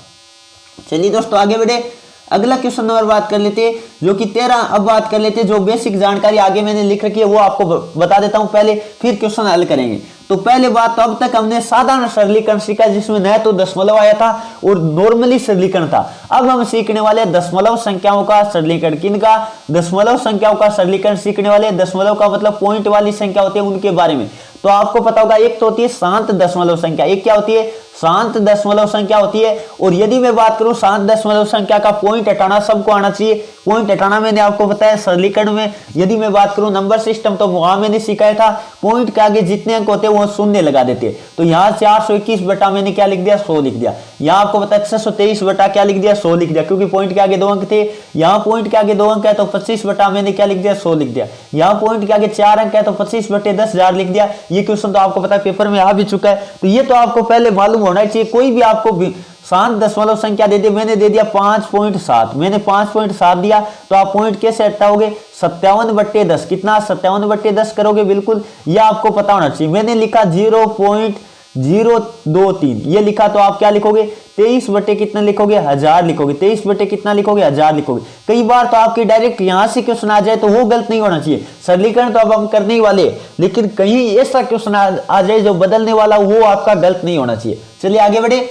Speaker 1: चलिए दोस्तों आगे बढ़े, अगला क्वेश्चन नंबर बात कर लेते हैं जो कि 13। अब बात कर लेते हैं जो बेसिक जानकारी आगे मैंने लिख रखी है वो आपको बता देता हूं पहले, फिर क्वेश्चन हल करेंगे। तो पहले बात, तो अब तक हमने साधारण सरलीकरण सीखा जिसमें न तो दशमलव आया था और नॉर्मली सरलीकरण था। अब हम सीखने वाले दशमलव संख्याओं का सरलीकरण, किनका दशमलव संख्याओं का सरलीकरण सीखने वाले। दशमलव का मतलब पॉइंट वाली संख्या होती है उनके बारे में। तो आपको पता होगा एक तो होती है शांत दशमलव संख्या, एक क्या होती है शांत दशमलव संख्या होती है। और यदि मैं बात करूं शांत दशमलव संख्या का पॉइंट हटाना सबको आना चाहिए, पॉइंट हटाना मैंने आपको बताया सरलीकरण में। यदि मैं बात करूं नंबर सिस्टम तो वहां मैंने सिखाया था पॉइंट के आगे जितने अंक होते हैं वो शून्य लगा देते हैं। तो यहाँ 421 बटा मैंने क्या लिख दिया 100 लिख दिया। यहाँ आपको पता है 623 बटा क्या लिख दिया 100 लिख दिया, क्योंकि पॉइंट के आगे 2 अंक थे। यहाँ पॉइंट के आगे 2 अंक है तो 25 बटा मैंने क्या लिख दिया 100 लिख दिया। यहाँ पॉइंट के आगे 4 अंक है तो 25 बटे 10,000 लिख दिया। ये क्वेश्चन तो आपको पता है पेपर में आ भी चुका है, तो ये तो आपको पहले मालूम होना चाहिए। कोई भी आपको शांत दशमलव संख्या दे दे, मैंने दे दिया 5.7, मैंने 5.7 दिया, तो आप पॉइंट कैसे हटाओगे 57 बटे 10, कितना 57 बटे 10 करोगे, बिल्कुल ये आपको पता होना चाहिए। मैंने लिखा 0.023 ये लिखा, तो आप क्या लिखोगे 23 बटे कितना लिखोगे 1000 लिखोगे, 23 बटे कितना लिखोगे 1000 लिखोगे। कई बार तो आपकी डायरेक्ट यहां से क्वेश्चन आ जाए तो वो गलत नहीं होना चाहिए, सरलीकरण तो अब हम करने ही वाले, लेकिन कहीं ऐसा क्वेश्चन आ जाए जो बदलने वाला, वो आपका गलत नहीं होना चाहिए। चलिए आगे बढ़े,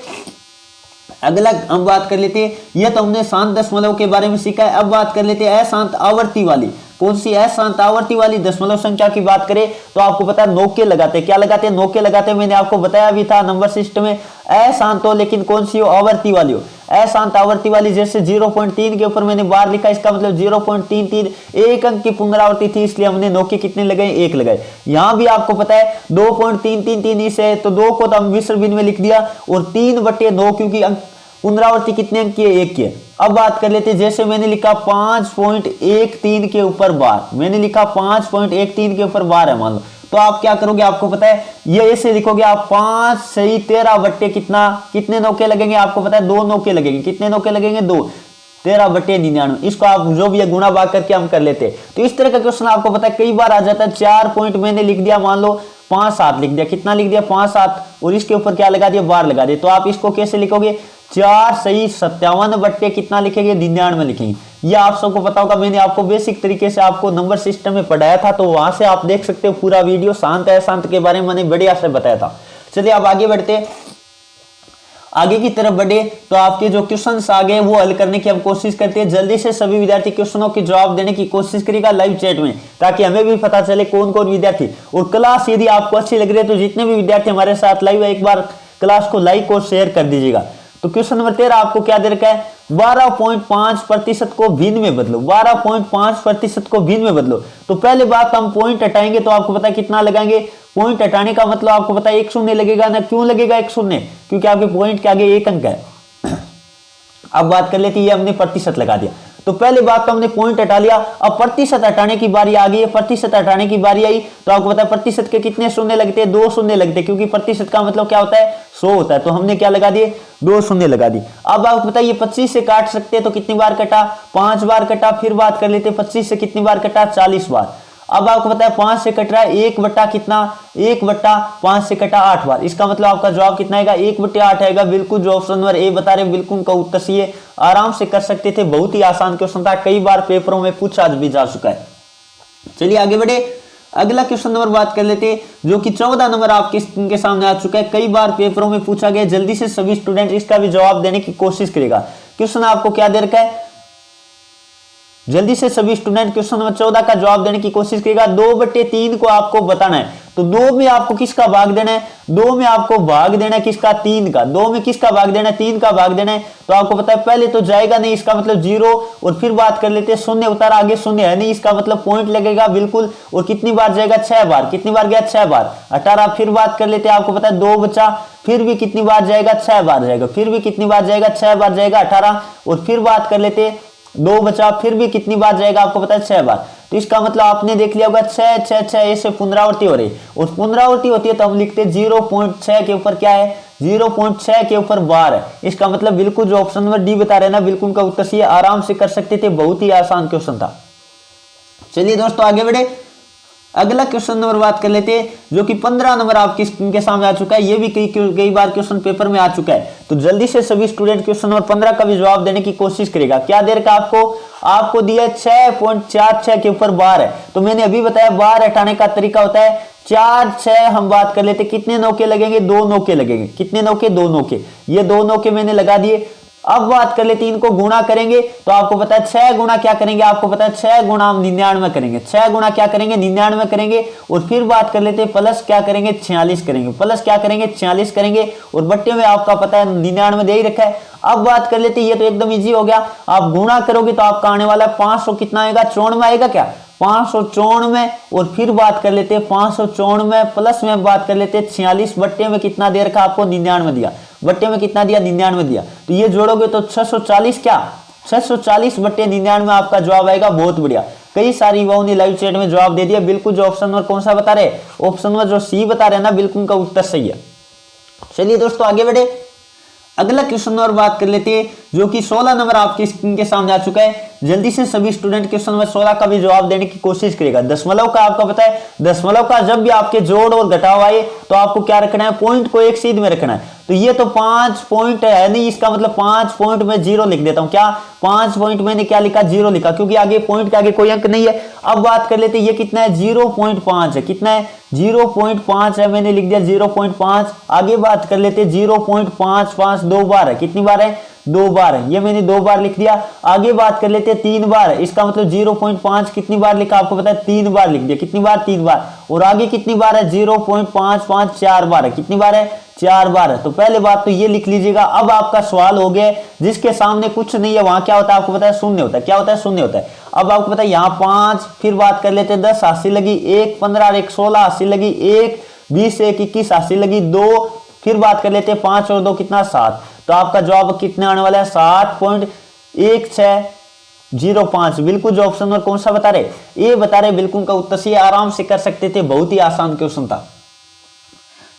Speaker 1: अगला हम बात कर लेते हैं, यह तो हमने शांत दशमलव के बारे में सीखा है। अब बात कर लेते हैं अशांत आवर्ती वाली। कौन सी अशांत आवर्ती वाली दशमलव संख्या की बात करें तो आपको पता है नौके लगाते हैं, क्या लगाते हैं नौके लगाते हैं। मैंने आपको बताया भी था नंबर सिस्टम में अशांत हो, लेकिन कौन सी हो आवर्ती वाली हो। अशांत आवर्ती वाली जैसे 0.3 के ऊपर मैंने बार लिखा, इसका मतलब 0.33 एक अंक की पुनरावृत्ति थी, इसलिए हमने नौके कितने लगाए 1 लगाए। यहां भी आपको पता है 2.333 से, तो 2 को तो हम विसर्ग बिंदु में लिख दिया, और 3/9 क्योंकि पुनरावृत्ति कितने अंक की है 1 की है। अब बात कर लेते हैं, जैसे मैंने लिखा 5.13 के ऊपर बार, मैंने लिखा 5.13 के ऊपर बार है मान लो, तो आप क्या करोगे आपको पता है ये ऐसे लिखोगे आप 5 सही 13 बट्टे कितना, कितने नौके लगेंगे आपको पता है 2 नौके लगेंगे, कितने नौके लगेंगे 2, 13 बटे 99। इसको आप जो भी है गुणा भाग करके हम कर लेते हैं। तो इस तरह का क्वेश्चन आपको पता है कई बार आ जाता है। 4 पॉइंट मैंने लिख दिया, मान लो 5 7 लिख दिया, कितना लिख दिया 5 7, और इसके ऊपर क्या लगा दिया बार लगा दिया। तो आप इसको कैसे लिखोगे 4 सही 57 बट्टे कितना लिखेंगे 99 लिखेंगे। ये आप सबको पता होगा, मैंने आपको बेसिक तरीके से आपको नंबर सिस्टम में पढ़ाया था, तो वहां से आप देख सकते हो पूरा वीडियो शांत अशांत के बारे में मैंने बढ़िया से बताया था। चलिए अब आगे बढ़ते, आगे की तरफ बढ़े, तो आपके जो क्वेश्चंस आ गए वो हल करने की हम कोशिश करते हैं। जल्दी से सभी विद्यार्थी क्वेश्चनों के जवाब देने की कोशिश करेगा लाइव चैट में, ताकि हमें भी पता चले कौन कौन विद्यार्थी। और क्लास यदि आपको अच्छी लग रही है तो जितने भी विद्यार्थी हमारे साथ लाइव है एक बार क्लास को लाइक और शेयर कर दीजिएगा। तो क्वेश्चन नंबर 13 आपको क्या दे रखा है, 12.5% को भिन्न में बदलो, 12.5% को भिन्न में बदलो। तो पहले बात हम पॉइंट हटाएंगे तो आपको पता है कितना लगाएंगे। पॉइंट हटाने का मतलब आपको पता है एक शून्य लगेगा ना। क्यों लगेगा एक शून्य? क्योंकि आपके पॉइंट के आगे एक अंक है। अब बात कर लेते हैं, ये हमने प्रतिशत लगा दिया। तो पहले बात तो हमने पॉइंट हटा लिया, अब प्रतिशत हटाने की बारी आ गई है। प्रतिशत हटाने की बारी आई तो आपको पता है प्रतिशत के कितने शून्य लगते हैं? 2 शून्य लगते हैं, क्योंकि प्रतिशत का मतलब क्या होता है? 100 होता है। तो हमने क्या लगा दिए? 2 शून्य लगा दिए। अब आपको पता है ये 25 से काट सकते हैं, तो कितनी बार कटा? 5 बार कटा। फिर बात कर लेते हैं 25 से कितनी बार कटा? 40 बार। अब आपको पता है 5 से कट रहा है 1 बट्टा कितना? 1 बट्टा 5 से कटा 8 बार। इसका मतलब आपका जवाब कितना आएगा? 1/8 आएगा। बिल्कुल जो ऑप्शन नंबर ए बता रहे बिल्कुल का उत्तर सही है। आराम से कर सकते थे, बहुत ही आसान क्वेश्चन था, कई बार पेपरों में पूछा भी जा चुका है। चलिए आगे बढ़े, अगला क्वेश्चन नंबर बात कर लेते हैं, जो कि 14 नंबर आपके स्क्रीन के सामने आ चुका है। कई बार पेपरों में पूछा गया, जल्दी से सभी स्टूडेंट इसका भी जवाब देने की कोशिश करेगा। क्वेश्चन आपको क्या दे रखा है? जल्दी से सभी स्टूडेंट क्वेश्चन नंबर 14 का जवाब देने की कोशिश करेगा। 2/3 को आपको बताना है। तो 2 में आपको किसका भाग देना है? 2 में आपको भाग देना है किसका? 3 का। 2 में किसका भाग देना है? 3 का भाग देना है। तो आपको पता है पहले तो जाएगा नहीं, इसका मतलब 0। और फिर बात कर लेते हैं शून्य उतारा, आगे शून्य है नहीं, इसका मतलब पॉइंट लगेगा बिल्कुल। और कितनी बार जाएगा? 6 बार। कितनी बार गया? 6 बार। 18। फिर बात कर लेते हैं, आपको पता है 2 बचा, फिर भी कितनी बार जाएगा? 6 बार जाएगा। फिर भी कितनी बार जाएगा? 6 बार जाएगा 18। और फिर बात कर लेते हैं 2 बचा, फिर भी कितनी बार जाएगा? आपको पता है 6 बार। तो इसका मतलब आपने देख लिया होगा 6 6 6 ऐसे पुनरावृत्ति हो रही है। और पुनरावृत्ति होती है तो हम लिखते हैं 0.6 के ऊपर क्या है? 0.6 के ऊपर बार है। इसका मतलब बिल्कुल जो ऑप्शन नंबर डी बता रहे हैं ना, बिल्कुल का उत्तर सही है। आराम से कर सकते थे, बहुत ही आसान क्वेश्चन था। चलिए दोस्तों आगे बढ़े, अगला क्वेश्चन नंबर बात कर लेते हैं, जो कि 15 नंबर आपकी स्क्रीन के सामने आ चुका है। ये भी कई बार क्वेश्चन पेपर में आ चुका है। तो जल्दी से सभी स्टूडेंट क्वेश्चन नंबर 15 का भी जवाब देने की कोशिश करेगा। क्या देर का आपको दिया 6.46 के ऊपर बार है। तो मैंने अभी बताया बार हटाने का तरीका होता है 4 6। हम बात कर लेते कितने नौके लगेंगे? 2 नौके लगेंगे। कितने नौके? 2 नौके। ये 2 नौके मैंने लगा दिए। अब बात कर लेते हैं, इनको गुणा करेंगे तो आपको पता है 6 गुणा क्या करेंगे? आपको पता है 6 गुणा हम 99 करेंगे। 6 गुणा क्या करेंगे? 99 करेंगे। और फिर बात कर लेते हैं प्लस क्या करेंगे? 46 करेंगे। प्लस क्या करेंगे? 46 करेंगे। और बट्टे में आपका पता है 99 दे ही रखा है। अब बात कर लेते हैं, ये तो एकदम इजी हो गया। आप गुणा करोगे तो आपका आने वाला 500 कितना आएगा? 94 आएगा क्या? 594। और फिर बात कर लेते हैं 594 प्लस में बात कर लेते हैं 46, बट्टे में कितना दे रखा? आपको 99 दिया। बट्टे में कितना दिया? 99 दिया। तो ये जोड़ोगे तो 640 क्या? 640/99 आपका जवाब आएगा। बहुत बढ़िया, कई सारे युवाओं ने लाइव चैट में जवाब दे दिया। बिल्कुल जो ऑप्शन नंबर कौन सा बता रहे? ऑप्शन नंबर जो सी बता रहे हैं ना, बिल्कुल का उत्तर सही है। चलिए दोस्तों आगे बढ़े, अगला क्वेश्चन नंबर बात कर लेते हैं, जो कि 16 नंबर आपकी स्क्रीन के सामने आ चुका है। जल्दी से सभी स्टूडेंट क्वेश्चन नंबर 16 का भी जवाब देने की कोशिश करेगा। दशमलव का आपका पता है, दशमलव का जब भी आपके जोड़ और घटाव आए तो आपको क्या रखना है? पॉइंट को एक सीध में रखना है। तो ये तो 5 पॉइंट है नहीं, इसका मतलब 5 पॉइंट में 0 लिख देता हूं। क्या 5 पॉइंट मैंने क्या लिखा? 0 लिखा, क्योंकि आगे पॉइंट के आगे कोई अंक नहीं है। अब बात कर लेते हैं, ये कितना है? 0.5 है। कितना है? 0.5 है, मैंने लिख दिया 0.5। आगे बात कर लेते हैं 0.55 2 बार है। कितनी बार है? 2 बार है। ये मैंने 2 बार लिख दिया। आगे बात कर लेते हैं 3 बार है। इसका मतलब 0.5 कितनी बार लिखा? आपको पता है 3 बार लिख दिया। कितनी बार? 3 बार। और आगे कितनी बार है? 0.55 4 बार है। कितनी बार है? 4 बार है। तो पहले बात तो ये लिख लीजिएगा। अब आपका सवाल हो गया जिसके सामने कुछ नहीं है, वहां क्या होता है? आपको पता है शून्य होता है। क्या होता है? शून्य होता है। अब आपको पता है यहाँ 5, फिर बात कर लेते हैं 10 80 लगी, 1 15 और 1 16 80 लगी, 1 20 1 21 80 लगी, 2 फिर बात कर लेते हैं 5 और 2 कितना? 7। तो आपका जवाब कितने आने वाला है? 7.1605। बिल्कुल जो ऑप्शन नंबर कौन सा बता रहे? ये बता रहे। बिल्कुल का उत्तर सही, आराम से कर सकते थे, बहुत ही आसान क्वेश्चन था।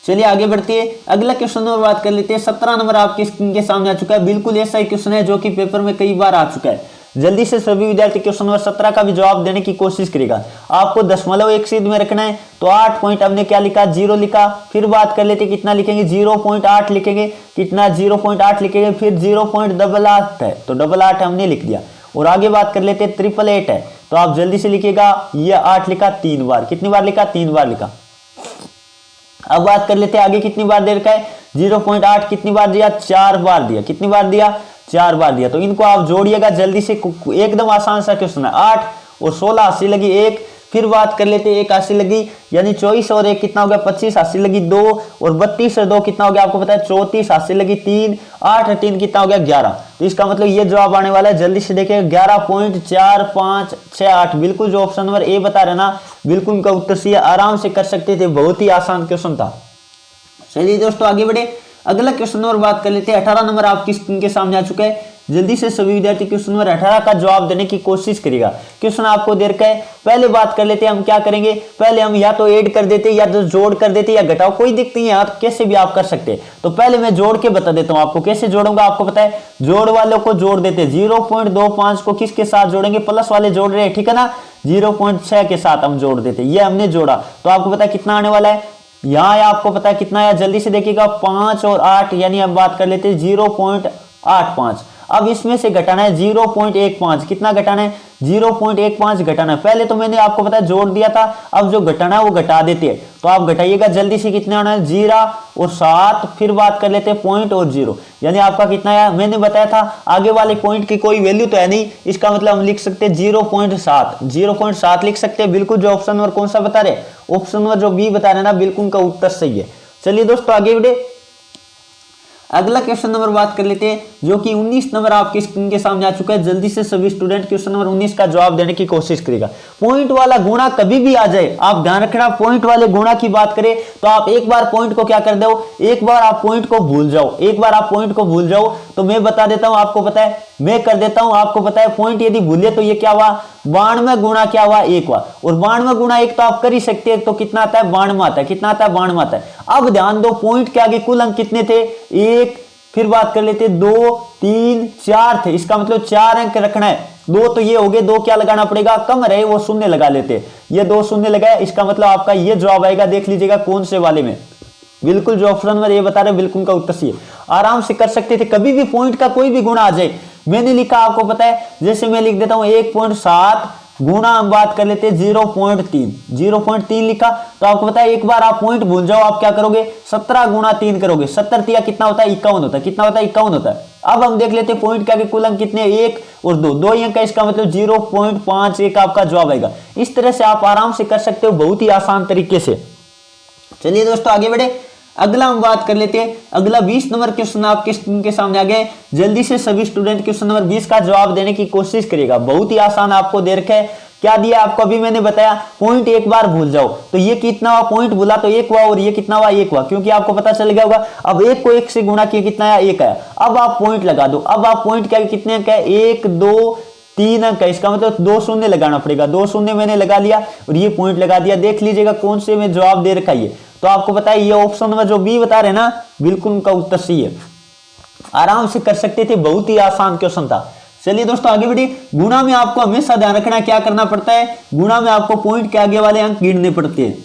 Speaker 1: चलिए आगे बढ़ते हैं, अगला क्वेश्चन नंबर बात कर लेते हैं। 17 नंबर आपकी स्क्रीन के सामने आ चुका है। बिल्कुल ऐसा ही क्वेश्चन है जो कि पेपर में कई बार आ चुका है। जल्दी से सभी विद्यार्थी क्वेश्चन नंबर 17 का भी जवाब देने की कोशिश करेगा। आपको दशमलव एक सीध में रखना है। तो 8 पॉइंट हमने क्या लिखा? 0 लिखा। फिर बात कर लेते कितना लिखेंगे? 0.8 लिखेंगे। कितना? 0.8 लिखेंगे। फिर 0.88 है, तो 88 हमने लिख दिया। और आगे बात कर लेते 888 है, तो आप जल्दी से लिखिएगा। ये 8 लिखा 3 बार। कितनी बार लिखा? 3 बार लिखा। अब बात कर लेते हैं आगे कितनी बार दे रखा है? 0.8 कितनी बार दिया? 4 बार दिया। कितनी बार दिया? 4 बार दिया। तो इनको आप जोड़िएगा जल्दी से, एकदम आसान सा क्वेश्चन है। 8 और 16 80 लगी 1, फिर बात कर लेते हैं, 1 80 लगी यानी 24 और 1 कितना हो गया 25, 80 लगी 2 और 32 और 2 कितना हो गया आपको पता है 34, 80 लगी 3, 8 और 3 कितना हो गया 11। तो इसका मतलब ये जवाब आने वाला है, जल्दी से देखिए 11.4568। बिल्कुल जो ऑप्शन नंबर ए बता रहे ना बिल्कुल उनका उत्तर सही है, आराम से कर सकते थे, बहुत ही आसान क्वेश्चन था। चलिए दोस्तों आगे बढ़े, अगला क्वेश्चन नंबर बात कर लेते हैं। 18 नंबर आपकी स्क्रीन के सामने आ चुका है, जल्दी से सभी विद्यार्थी क्वेश्चन नंबर 18 का जवाब देने की कोशिश करिएगा। क्वेश्चन आपको दे रखा है, पहले बात कर लेते हैं हम क्या करेंगे, पहले हम या तो ऐड कर देते या तो जोड़ कर देते या घटाओ, कोई दिक्कत नहीं है, आप कैसे भी आप कर सकते हैं। तो पहले मैं जोड़ के बता देता हूं आपको कैसे जोड़ूंगा। आपको पता है जोड़ वालों को जोड़ देते, 0.25 को किसके साथ जोड़ेंगे, प्लस वाले जोड़ रहे हैं, ठीक है ना, 0.6 के साथ हम जोड़ देते, ये हमने जोड़ा। तो आपको पता है कितना आने वाला है, यहाँ आपको पता है कितना है, जल्दी से देखिएगा 5 और 8 यानी हम बात कर लेते हैं 0.85। अब इसमें से घटाना है 0.15, कितना घटाना है 0.15 घटाना है। पहले तो मैंने आपको पता है जोड़ दिया था, अब जो घटाना है वो घटा देते हैं। तो आप घटाइएगा जल्दी से, कितना आना है 0 और 7, फिर बात कर लेते हैं पॉइंट और 0 यानी आपका कितना है, मैंने बताया था आगे वाले पॉइंट की कोई वैल्यू तो है नहीं, इसका मतलब हम लिख सकते हैं 0.7 लिख सकते हैं। बिल्कुल जो ऑप्शन नंबर कौन सा बता रहे, ऑप्शन नंबर जो बी बता रहे ना बिल्कुल का उत्तर सही है। चलिए दोस्तों आगे बढ़े, अगला क्वेश्चन नंबर बात कर लेते हैं जो कि 19 नंबर आपकी स्क्रीन के सामने आ चुका है। जल्दी से सभी स्टूडेंट क्वेश्चन नंबर 19 का जवाब देने की कोशिश करेगा। पॉइंट वाला गुणा कभी भी आ जाए, आप ध्यान रखना, पॉइंट वाले गुणा की बात करें तो आप एक बार पॉइंट को क्या कर दो, एक बार आप पॉइंट को भूल जाओ, एक बार आप पॉइंट को भूल जाओ। तो मैं बता देता हूं, आपको पता है मैं कर देता हूं, आपको पता है पॉइंट यदि भूले तो ये क्या हुआ 92 गुणा क्या हुआ 1 हुआ, और 92 गुणा 1 तो आप कर ही सकते हैं, तो कितना आता है 92 आता है, कितना आता है 92 आता है। अब ध्यान दो पॉइंट के आगे कुल अंक कितने थे 1, फिर बात कर लेते 2, 3, 4 थे, इसका मतलब 4 अंक रखना है। 2 तो ये हो गए, 2 क्या लगाना पड़ेगा, कम रहे वो शून्य लगा लेते, ये 2 शून्य लगाए, इसका मतलब आपका ये जवाब आएगा। देख लीजिएगा कौन से वाले में, बिल्कुल जो ऑप्शन नंबर ये बता रहे बिल्कुल का उत्तर सही है, आराम से कर सकते थे। कभी भी पॉइंट का कोई भी गुणा आ जाए, मैंने लिखा आपको पता है, जैसे मैं लिख देता हूं 1.7 गुणा हम बात कर लेते हैं 0.3 लिखा, तो आपको पता है एक बार आप पॉइंट भूल जाओ, आप क्या करोगे 17 गुणा 3 करोगे, 70 तिया कितना होता है 51 होता है, कितना होता है 51 होता है। अब हम देख लेते हैं पॉइंट के आगे कुल अंक कितने 1 और 2 ही अंक है, इसका मतलब 0.51 आपका जवाब आएगा। इस तरह से आप आराम से कर सकते हो, बहुत ही आसान तरीके से। चलिए दोस्तों आगे बढ़े, अगला हम बात कर लेते हैं। अगला 20 नंबर क्वेश्चन आपके स्क्रीन के सामने आ गए, जल्दी से सभी स्टूडेंट क्वेश्चन नंबर 20 का जवाब देने की कोशिश करिएगा। बहुत ही आसान आपको दे रखा है, क्या दिया आपको अभी मैंने बताया, पॉइंट एक बार भूल जाओ, तो ये कितना हुआ पॉइंट भूला तो 1 हुआ, और ये कितना हुआ 1 हुआ, क्योंकि आपको पता चल गया होगा। अब 1 को 1 से गुणा किया कितना आया 1 आया। अब आप पॉइंट लगा दो, अब आप पॉइंट क्या कितने अंक है 1, 2, 3 अंक है, इसका मतलब 2 शून्य लगाना पड़ेगा, 2 शून्य मैंने लगा लिया और ये पॉइंट लगा दिया। देख लीजिएगा कौन से में जवाब दे रखा है, तो आपको पता है ये ऑप्शन नंबर जो बी बता रहे ना बिल्कुल उनका उत्तर सही है, आराम से कर सकते थे, बहुत ही आसान क्वेश्चन था। चलिए दोस्तों आगे बढ़िए, गुणा में आपको हमेशा ध्यान रखना क्या करना पड़ता है, गुणा में आपको पॉइंट के आगे वाले अंक गिनने पड़ते हैं।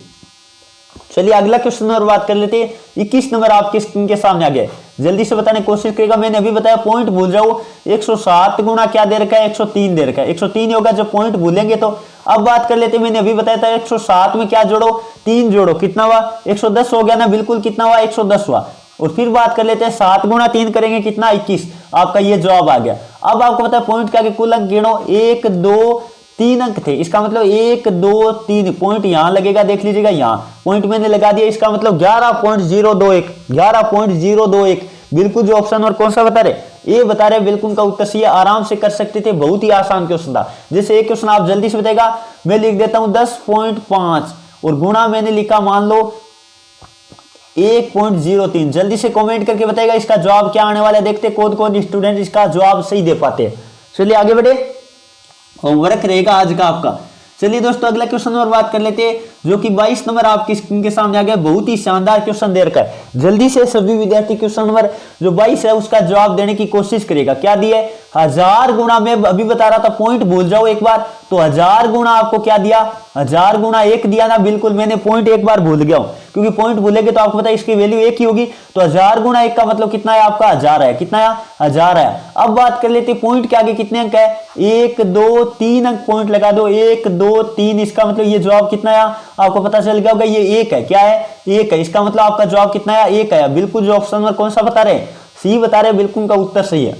Speaker 1: चलिए अगला क्वेश्चन नंबर बात कर लेते हैं। 21 नंबर आपके स्क्रीन के सामने आ गया, जल्दी से बताने की कोशिश करेगा। मैंने अभी बताया पॉइंट भूल जाओ, 107 गुणा क्या दे रखा है 103 दे रखा है, 103 होगा जब पॉइंट भूलेंगे तो। अब बात कर लेते हैं, मैंने अभी बताया था 107 में क्या जोड़ो 3 जोड़ो, कितना हुआ 110 हो गया ना, बिल्कुल कितना हुआ 110 हुआ। और फिर बात कर लेते हैं 7 गुणा 3 करेंगे कितना 21, आपका ये जवाब आ गया। अब आपको पता है पॉइंट के आगे कुल अंक गिनो 1, 2, 3 अंक थे, इसका मतलब 1, 2, 3 पॉइंट यहां लगेगा, देख लीजिएगा यहां पॉइंट मैंने लगा दिया, इसका मतलब 11.021 बिल्कुल जो ऑप्शन और कौन सा बता रहे ये बता रहे बिल्कुल का उत्तर सही है, आराम से कर सकते थे, बहुत ही आसान क्वेश्चन था। जैसे एक क्वेश्चन आप जल्दी से बताएगा, मैं लिख देता हूं 10.5 और गुणा मैंने लिखा मान लो 1.03, जल्दी से कमेंट करके बताएगा इसका जवाब क्या आने वाला है, देखते कौन कौन स्टूडेंट इसका जवाब सही दे पाते हैं। चलिए आगे बढ़े, होमवर्क रहेगा आज का आपका। चलिए दोस्तों अगला क्वेश्चन और बात कर लेते हैं, जो कि 22 नंबर आपकी स्क्रीन के सामने आ गया, बहुत ही शानदार क्वेश्चन दे रखा है। जल्दी से सभी विद्यार्थी क्वेश्चन नंबर जो 22 है उसका जवाब देने की कोशिश करेगा। क्या दिया है 1000 गुणा, मैं अभी बता रहा था पॉइंट भूल जाओ एक बार, तो 1000 गुणा आपको क्या दिया 1000 गुणा 1 दिया ना, बिल्कुल मैंने पॉइंट एक बार भूल गया हूं, क्योंकि पॉइंट भूलेंगे तो आपको पता है इसकी वैल्यू 1 ही होगी, तो 1000 गुणा 1 का मतलब कितना है आपका 1000 है, कितना है 1000 है। अब बात कर लेते पॉइंट के आगे कितने अंक है 1, 2, 3 अंक पॉइंट लगा दो 1, 2, 3, इसका मतलब ये जवाब कितना है आपको पता चल गया होगा, ये 1 है, क्या है 1 है, इसका मतलब आपका जवाब कितना है 1 है। बिल्कुल जो ऑप्शन नंबर कौन सा बता रहे सी बता रहे, बिल्कुल का उत्तर सही है।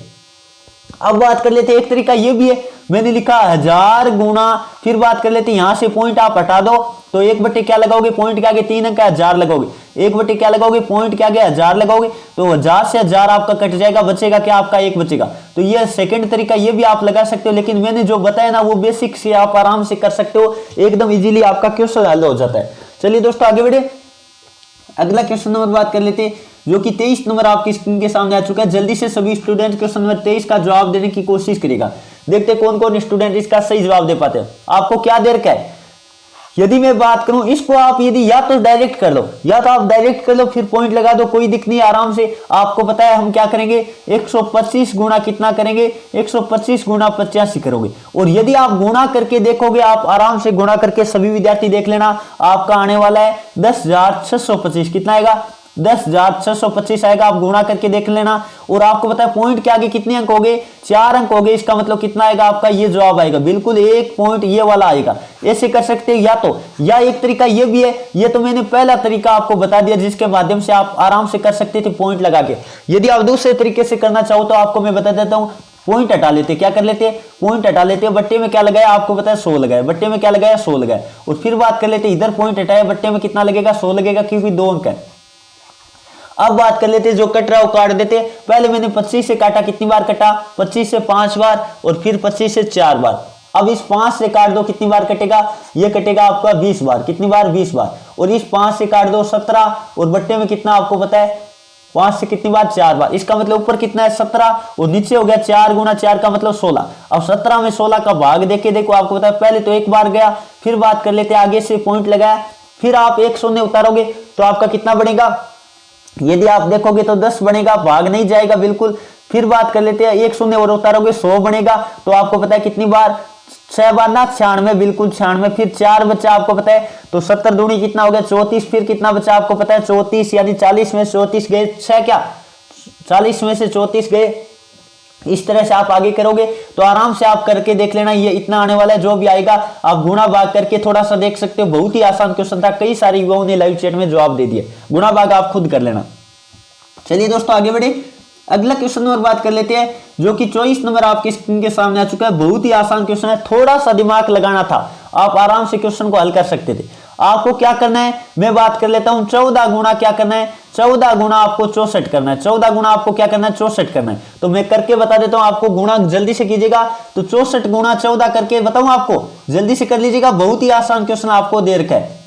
Speaker 1: अब बात कर लेते हैं, एक तरीका ये भी है मैंने लिखा 1000 गुना, फिर बात कर लेते हैं यहां से पॉइंट आप हटा दो तो 1/, क्या लगाओगे, पॉइंट के आगे 3 अंक है 1000 लगाओगे, 1/, क्या लगाओगे, पॉइंट के आगे 1000 लगाओगे, तो 1000 से 1000 आपका कट जाएगा, बचेगा क्या, आपका 1 बचेगा। तो ये सेकंड तरीका, ये भी आप लगा सकते हो, लेकिन मैंने जो बताया ना वो बेसिक से आप आराम से कर सकते हो, एकदम इजीली आपका क्वेश्चन हल हो जाता है। चलिए दोस्तों आगे बढ़े, अगला क्वेश्चन नंबर बात कर लेते हैं, जो कि 23 नंबर आपकी स्क्रीन के सामने आ चुका है। जल्दी से सभी स्टूडेंट क्वेश्चन नंबर 23 का जवाब देने की कोशिश करेगा। देखते कौन कौन स्टूडेंट इसका सही जवाब दे पाते हैं। आपको क्या देर का है, यदि मैं बात करूं इसको आप यदि या तो डायरेक्ट कर लो, या तो आप डायरेक्ट कर लो फिर पॉइंट लगा दो, कोई दिक्कत नहीं, आराम से। आपको पता है हम क्या करेंगे, 125 गुना कितना करेंगे, 125 गुना 85 करोगे। और यदि आप गुणा करके देखोगे, आप आराम से गुणा करके सभी विद्यार्थी देख लेना, आपका आने वाला है 10,625। कितना आएगा, 10,625 आएगा। आप गुणा करके देख लेना। और आपको पता है पॉइंट के आगे कितने अंक हो गए, 4 अंक हो गए। इसका मतलब कितना आएगा आपका, ये जवाब आएगा बिल्कुल 1 पॉइंट ये वाला आएगा। ऐसे कर सकते हैं या तो, या एक तरीका ये भी है, ये तो मैंने पहला तरीका आपको बता दिया जिसके माध्यम से आप आराम से कर सकते थे पॉइंट लगा के। यदि आप दूसरे तरीके से करना चाहो तो आपको मैं बता देता हूँ, पॉइंट हटा लेते, क्या कर लेते, पॉइंट हटा लेते। बट्टे में क्या लगाया, आपको पता है 100 लगाया, बट्टे में क्या लगाया 100 लगाया। और फिर बात कर लेते, इधर पॉइंट हटाया, बट्टे में कितना लगेगा 100 लगेगा, क्योंकि 2 अंक है। अब बात कर लेते, जो कट रहा है वो काट देते। पहले मैंने 25 से काटा, कितनी बार कटा, 25 से 5 बार, और फिर 25 से 4 बार। अब इस 5 से काट दो, कितनी बार कटेगा, ये कटेगा आपका 20 बार, कितनी बार 20 बार। और इस 5 से काट दो 17, और बट्टे में कितना आपको पता है 5 से कितनी बार 4 बार। इसका मतलब ऊपर कितना है 17, और नीचे हो गया 4 गुना 4 का मतलब 16। अब 17 में 16 का भाग देके देखो, आपको पता है पहले तो एक बार गया। फिर बात कर लेते आगे से पॉइंट लगाया, फिर आप 1 शून्य उतारोगे तो आपका कितना बढ़ेगा, यदि आप देखोगे तो 10 बनेगा, भाग नहीं जाएगा बिल्कुल। फिर बात कर लेते हैं 1 शून्य और उतारोगे 100 बनेगा। तो आपको पता है कितनी बार, 6 बार ना 96, बिल्कुल 96। फिर 4 बचा आपको पता है, तो 70 दूनी कितना हो गया 34। फिर कितना बचा आपको पता है 34, यानी 40 में 34 गए, 6 क्या 40 में से 34 गए। इस तरह से आप आगे करोगे तो आराम से आप करके देख लेना, ये इतना आने वाला है। जो भी आएगा आप गुणा भाग करके थोड़ा सा देख सकते हो, बहुत ही आसान क्वेश्चन था, कई सारे युवाओं ने लाइव चैट में जवाब दे दिए। गुणा भाग आप खुद कर लेना। चलिए दोस्तों आगे बढ़े, अगला क्वेश्चन नंबर बात कर लेते हैं, जो कि 24 नंबर आपकी स्क्रीन के सामने आ चुका है। बहुत ही आसान क्वेश्चन है, थोड़ा सा दिमाग लगाना था, आप आराम से क्वेश्चन को हल कर सकते थे। आपको क्या करना है, मैं बात कर लेता हूं, 14 गुना क्या करना है, 14 गुना आपको 64 करना है। 14 गुना आपको क्या करना है 64 करना है। तो मैं करके बता देता हूं आपको, गुणा जल्दी से कीजिएगा। तो 64 गुना 14 करके बताऊं आपको, जल्दी से कर लीजिएगा, बहुत ही आसान क्वेश्चन आपको दे रखा है।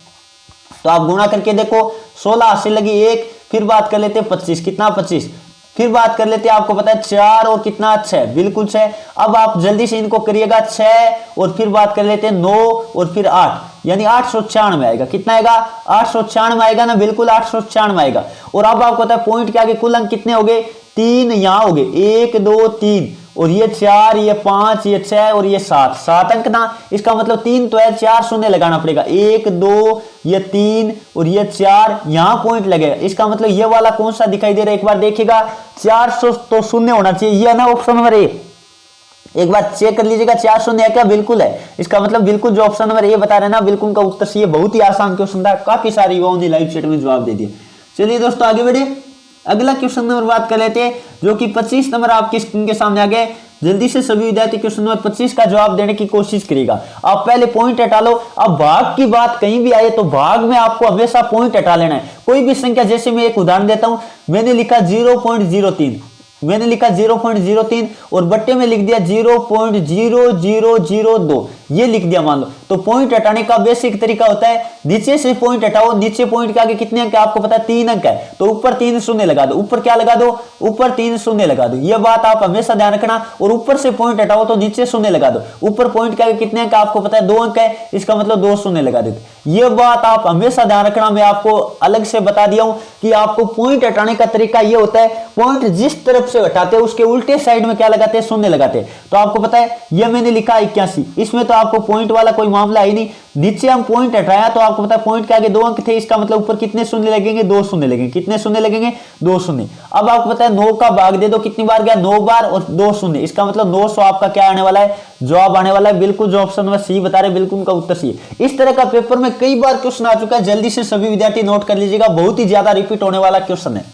Speaker 1: तो आप गुणा करके देखो, 16 से लगी 1, फिर बात कर लेते 25, कितना 25। फिर बात कर लेते हैं, आपको पता है 4 और कितना 6, बिल्कुल 6। अब आप जल्दी से इनको करिएगा, 6 और फिर बात कर लेते हैं 9 और फिर 8, यानी 896 आएगा। कितना आएगा 896 आएगा ना, बिल्कुल 896 आएगा। और अब आपको पता है पॉइंट के आगे कुल अंक कितने हो गए, 3 यहां हो गए, 1 2 3, और ये 4, ये 5, ये 6 और ये 7 अंक ना। इसका मतलब 3 तो है, 4 शून्य लगाना पड़ेगा, 1 2 ये 3 और ये 4, यहां पॉइंट लगेगा। इसका मतलब ये वाला कौन सा दिखाई दे रहा है, एक बार देखिएगा, 400 तो शून्य होना चाहिए, ये है ना ऑप्शन नंबर ए। एक बार चेक कर लीजिएगा 4 शून्य है क्या, बिल्कुल है। इसका मतलब बिल्कुल जो ऑप्शन नंबर ए बता रहे हैं ना, बिल्कुल का उत्तर सही है। बहुत ही आसान क्वेश्चन था, काफी सारे युवाओं ने लाइव चैट में जवाब दे दिया। चलिए दोस्तों आगे बढ़े, अगला क्वेश्चन नंबर बात कर लेते हैं, जो कि 25 नंबर आपकी स्क्रीन के सामने आ गए। जल्दी से सभी विद्यार्थी क्वेश्चन नंबर 25 का जवाब देने की कोशिश करेगा। आप पहले पॉइंट हटा लो। अब भाग की बात कहीं भी आए तो भाग में आपको हमेशा पॉइंट हटा लेना है। कोई भी संख्या, जैसे मैं एक उदाहरण देता हूं, मैंने लिखा 0.03, मैंने लिखा 0.03 और बट्टे में लिख दिया 0.0002, ये लिख दिया मान लो। तो पॉइंट हटाने का बेसिक तरीका होता है, नीचे से पॉइंट हटाओ, नीचे पॉइंट के आगे कितने अंक है आपको पता है 3 अंक है, तो ऊपर 3 शून्य लगा दो। ऊपर क्या लगा दो, ऊपर 3 शून्य लगा दो, ये बात आप हमेशा ध्यान रखना। और ऊपर से पॉइंट हटाओ तो नीचे शून्य लगा दो। ऊपर पॉइंट के आगे कितने अंक आपको पता है 2 अंक है, इसका मतलब 2 शून्य लगा देते। ये बात आप हमेशा ध्यान रखना। मैं आपको अलग से बता दिया हूं कि आपको पॉइंट हटाने का तरीका ये होता है, पॉइंट जिस तरफ से हटाते हैं उसके उल्टे साइड में क्या लगाते हैं, शून्य लगाते हैं। तो आपको पता है ये मैंने लिखा 81, इसमें तो आपको पॉइंट वाला कोई मामला ही नहीं। नीचे हम पॉइंट हटाया तो आपको पता है पॉइंट के आगे 2 अंक थे, इसका मतलब ऊपर कितने शून्य लगेंगे, 2 शून्य लगेंगे। कितने शून्य लगेंगे, 2 शून्य। अब आपको पता है 9 का भाग दे दो, कितनी बार गया 9 बार और 2 शून्य, इसका मतलब 900 आपका क्या आने वाला है, जवाब आने वाला है। बिल्कुल जो ऑप्शन नंबर सी बता रहे, बिल्कुल उनका उत्तर सी है। इस तरह का पेपर में कई बार क्वेश्चन आ चुका है, जल्दी से सभी विद्यार्थी नोट कर लीजिएगा, बहुत ही ज्यादा रिपीट होने वाला क्वेश्चन है।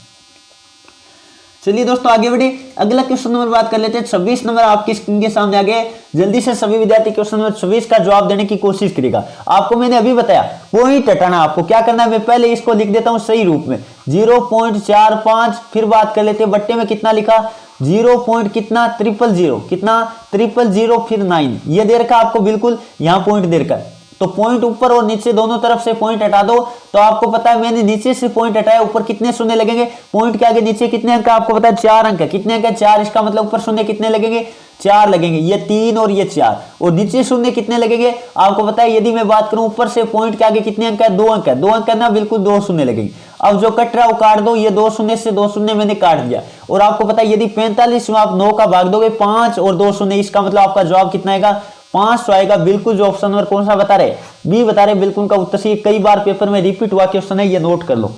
Speaker 1: चलिए दोस्तों आगे बढ़े, अगला क्वेश्चन नंबर बात कर लेते हैं। 26 नंबर आपकी स्क्रीन के सामने आ गए। जल्दी से सभी विद्यार्थी क्वेश्चन नंबर 26 का जवाब देने की कोशिश करेगा। आपको मैंने अभी बताया पॉइंट हटाना, आपको क्या करना है, मैं पहले इसको लिख देता हूं सही रूप में 0.45। फिर बात कर लेते हैं बट्टे में कितना लिखा 0 पॉइंट कितना 000 कितना 000 फिर 9 ये दे रखा आपको, बिल्कुल यहां पॉइंट दे रखा। तो पॉइंट ऊपर और नीचे दोनों तरफ से पॉइंट हटा दो। तो आपको पता है मैंने नीचे से पॉइंट हटाया, ऊपर कितने शून्य लगेंगे, पॉइंट के आगे नीचे कितने अंक आपको पता है 4 अंक है। कितने अंक है 4, इसका मतलब ऊपर शून्य कितने लगेंगे 4 लगेंगे, ये 3 और ये 4, और नीचे शून्य कितने लगेंगे आपको पता है। यदि मैं बात करूं ऊपर से पॉइंट के आगे कितने अंक है 2 अंक है, 2 अंक है ना, बिल्कुल 2 शून्य लगेंगे। अब जो कट रहा है वो काट दो, ये 2 शून्य से 2 शून्य मैंने काट दिया। और आपको पता है यदि 45 में आप 9 का भाग दोगे 5 और 2 शून्य, इसका मतलब आपका जवाब कितना आएगा 500 आएगा। बिल्कुल जो ऑप्शन नंबर कौन सा बता रहे, बी बता रहे, बिल्कुल का उत्तर सही। कई बार पेपर में रिपीट हुआ क्वेश्चन है, ये नोट कर लो।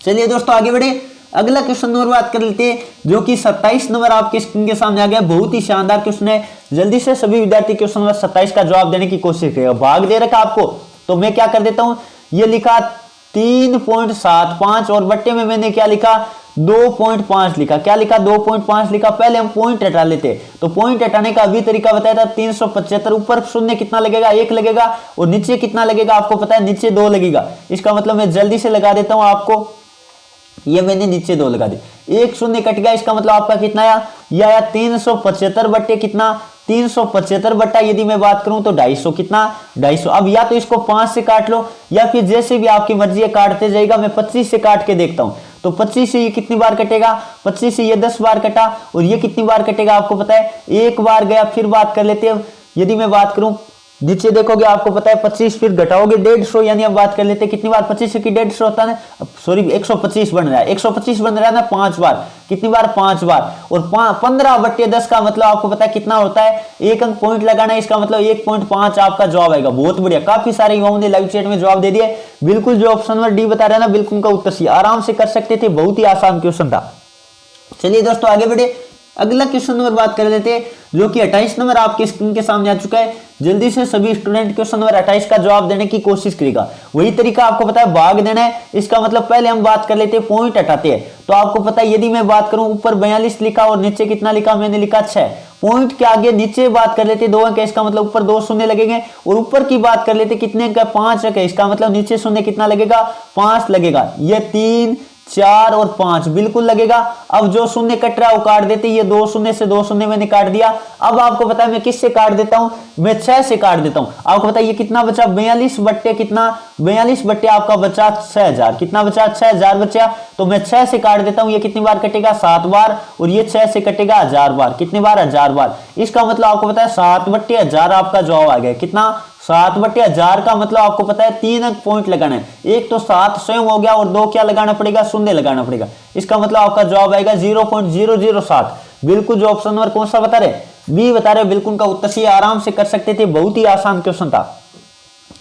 Speaker 1: चलिए दोस्तों आगे बढ़े, अगला क्वेश्चन नंबर बात कर लेते हैं, जो कि 27 नंबर आपके स्क्रीन के सामने आ गया। बहुत ही शानदार क्वेश्चन है। जल्दी से सभी विद्यार्थी क्वेश्चन नंबर 27 का जवाब देने की कोशिश करेगा। भाग दे रखा आपको, तो मैं क्या कर देता हूं, ये लिखा 3.75 और बट्टे में मैंने क्या लिखा 2.5 लिखा। क्या लिखा 2.5 लिखा। पहले हम पॉइंट हटा लेते, तो पॉइंट हटाने का अभी तरीका बताया था 375। ऊपर शून्य कितना लगेगा 1 लगेगा, और नीचे कितना लगेगा आपको पता है, नीचे 2 लगेगा। इसका मतलब मैं जल्दी से लगा देता हूं आपको, ये मैंने नीचे 2 लगा दी, 1 शून्य कट गया। इसका मतलब आपका कितना आया, यह आया 375 बट्टे कितना 375 बट्टा यदि मैं बात करूं तो 250 कितना 250। अब या तो इसको 5 से काट लो, या फिर जैसे भी आपकी मर्जी है काटते जाएगा। मैं 25 से काट के देखता हूं, तो 25 से ये कितनी बार कटेगा, 25 से ये 10 बार कटा, और ये कितनी बार कटेगा आपको पता है 1 बार गया। फिर बात कर लेते हैं, यदि मैं बात करूं नीचे देखोगे आपको पता है 25 फिर घटाओगे 150, यानी अब बात कर लेते हैं कितनी बार 25 की 150 होता है, सॉरी 125 बन रहा है, 125 बन रहा है ना 5 बार। कितनी बार 5 बार, और 15 बट्टे 10 का मतलब आपको पता है कितना होता है, 1 अंक पॉइंट लगाना है। इसका मतलब 1.5 आपका जवाब आएगा। बहुत बढ़िया, काफी सारे युवाओं ने लाइव चैट में जवाब दे दिए। बिल्कुल जो ऑप्शन नंबर डी बता रहे हैं ना, बिल्कुल का उत्तर सी, आराम से कर सकते थे, बहुत ही आसान क्वेश्चन था। चलिए दोस्तों आगे बढ़े, अगला क्वेश्चन नंबर बात कर लेते हैं, जो कि 28 नंबर आपके स्क्रीन के सामने आ चुका है। जल्दी से सभी स्टूडेंट क्वेश्चन नंबर 28 का जवाब देने की कोशिश करेगा। वही तरीका आपको पता है, भाग देना है। इसका मतलब पहले हम बात कर लेते हैं पॉइंट हटाते हैं। तो आपको पता है यदि मैं बात करूं ऊपर 42 लिखा और नीचे कितना लिखा, मैंने लिखा 6। पॉइंट के आगे नीचे बात कर लेते 2 अंक है, इसका मतलब ऊपर 2 शून्य लगेंगे। और ऊपर की बात कर लेते कितने अंक है 5 अंक है, इसका मतलब नीचे शून्य कितना लगेगा 5 लगेगा। ये 3 4 और 5 बिल्कुल लगेगा। अब जो शून्य कट रहा है वो काट देते, ये 2 शून्य से 2 शून्य मैंने काट दिया। अब आपको पता है मैं किससे काट देता हूं, मैं 6 से काट देता हूं। आपको पता है ये कितना बचा 42 बट्टे कितना 42 बट्टे आपका बचा 6000, कितना बचा 6000 बचा। तो मैं 6 से काट देता हूं, ये कितनी बार कटेगा 7 बार, और ये 6 से कटेगा 1000 बार। कितनी बार 1000 बार। इसका मतलब आपको पता है 7 बट्टे 1000 आपका जवाब आ गया। कितना 7 बट्टे 1000 का मतलब आपको पता है 3 अंक पॉइंट लगाना है। एक तो 7 स्वयं हो गया, और 2 क्या लगाना पड़ेगा शून्य लगाना पड़ेगा। इसका मतलब आपका जवाब आएगा 0.007। बिल्कुल जो ऑप्शन नंबर कौन सा बता रहे, बी बता रहे, बिल्कुल का उत्तर सही, आराम से कर सकते थे, बहुत ही आसान क्वेश्चन था।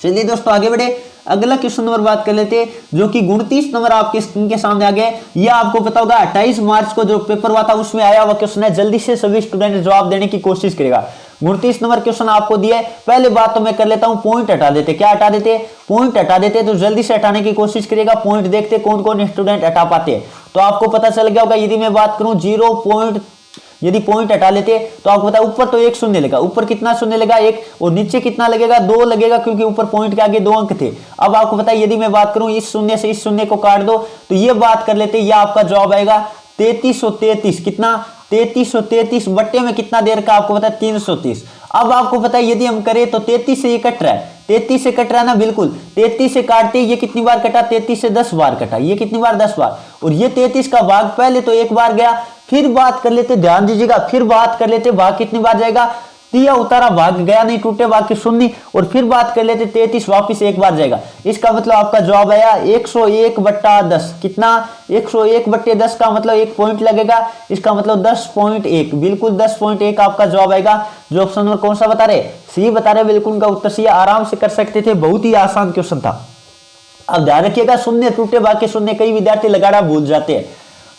Speaker 1: चलिए दोस्तों आगे बढ़े, अगला क्वेश्चन नंबर बात कर लेते हैं, जो कि 29 नंबर आपके स्क्रीन के सामने आ गए। ये आपको पता होगा 28 मार्च को जो पेपर हुआ था उसमें आया हुआ क्वेश्चन है। जल्दी से सभी स्टूडेंट जवाब देने की कोशिश करेगा। 29 नंबर क्वेश्चन आपको दिया है। पहले बात तो मैं कर लेता हूं, पॉइंट हटा देते। क्या हटा देते, पॉइंट हटा देते। तो जल्दी से हटाने की कोशिश करेगा, पॉइंट देखते कौन कौन स्टूडेंट हटा पाते हैं। तो आपको पता चल गया होगा, यदि मैं बात करूं 0 यदि पॉइंट हटा लेते तो आपको पता है ऊपर तो 1 शून्य लगा, ऊपर कितना शून्य लगा 1, और नीचे कितना लगेगा 2 लगेगा, क्योंकि ऊपर पॉइंट के आगे 2 अंक थे। अब आपको पता है यदि मैं बात करूं इस शून्य से इस शून्य को काट दो, तो ये बात कर लेते, ये आपका जवाब आएगा 3333। कितना 3333 बट्टे में कितना देर का आपको पता है 330। अब आपको पता है यदि हम करें तो 33 से ये कट रहा है, 33 से कट रहा है ना, बिल्कुल 33 से काटते ये कितनी बार कटा 33 से 10 बार कटा, ये कितनी बार 10 बार। और ये 33 का भाग पहले तो 1 बार गया, फिर बात कर लेते, ध्यान दीजिएगा, फिर बात कर लेते भाग कितनी बार जाएगा, दिया उतारा भाग गया नहीं, टूटे भाग की शून्य। और फिर बात कर लेते 33 वापिस 1 बार जाएगा। इसका मतलब आपका जवाब आया 101/10। कितना 101/10 का मतलब 1 पॉइंट लगेगा। इसका मतलब 10.1, बिल्कुल 10.1 आपका जवाब आएगा। जो ऑप्शन नंबर कौन सा बता रहे, सी बता रहे, बिल्कुल उनका उत्तर सी, आराम से कर सकते थे, बहुत ही आसान क्वेश्चन था। अब ध्यान रखिएगा, शून्य टूटे भाग के शून्य कई विद्यार्थी लगाना भूल जाते हैं।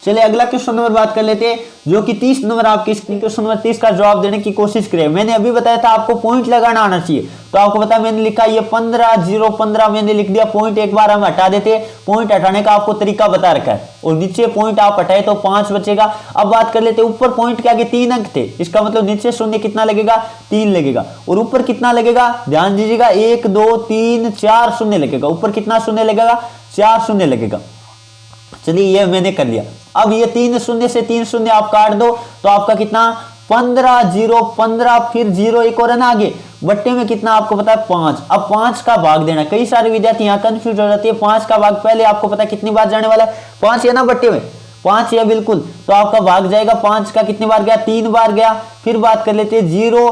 Speaker 1: चलिए अगला क्वेश्चन नंबर बात कर लेते हैं, जो कि 30 नंबर आपके क्वेश्चन नंबर 30 का जवाब देने की कोशिश करें। मैंने अभी बताया था आपको पॉइंट लगाना आना चाहिए, तो आपको पता है मैंने लिखा ये 15 0 15 मैंने लिख दिया। पॉइंट एक बार हम हटा देते हैं, पॉइंट हटाने का आपको तरीका बता रखा है, और नीचे पॉइंट आप हटाए तो 5 बचेगा। अब बात कर लेते हैं, ऊपर पॉइंट के आगे 3 अंक थे, इसका मतलब नीचे शून्य कितना लगेगा, 3 लगेगा, और ऊपर कितना लगेगा, ध्यान दीजिएगा 1 2 3 4 शून्य लगेगा। ऊपर कितना शून्य लगेगा, 4 शून्य लगेगा। चलिए ये मैंने कर लिया। अब ये 3 शून्य से 3 शून्य आप काट दो तो आपका कितना 15 0 15, फिर 0 एक और है ना आगे, बट्टे में कितना आपको पता है 5। अब 5 का भाग देना, कई सारे विद्यार्थी यहाँ कंफ्यूज हो जाते हैं। 5 का भाग पहले आपको पता है कितनी बार जाने वाला है, 5 है ना बट्टे में, 5 है बिल्कुल, तो आपका भाग जाएगा 5 का कितनी बार गया, 3 बार गया। फिर बात कर लेते हैं 0,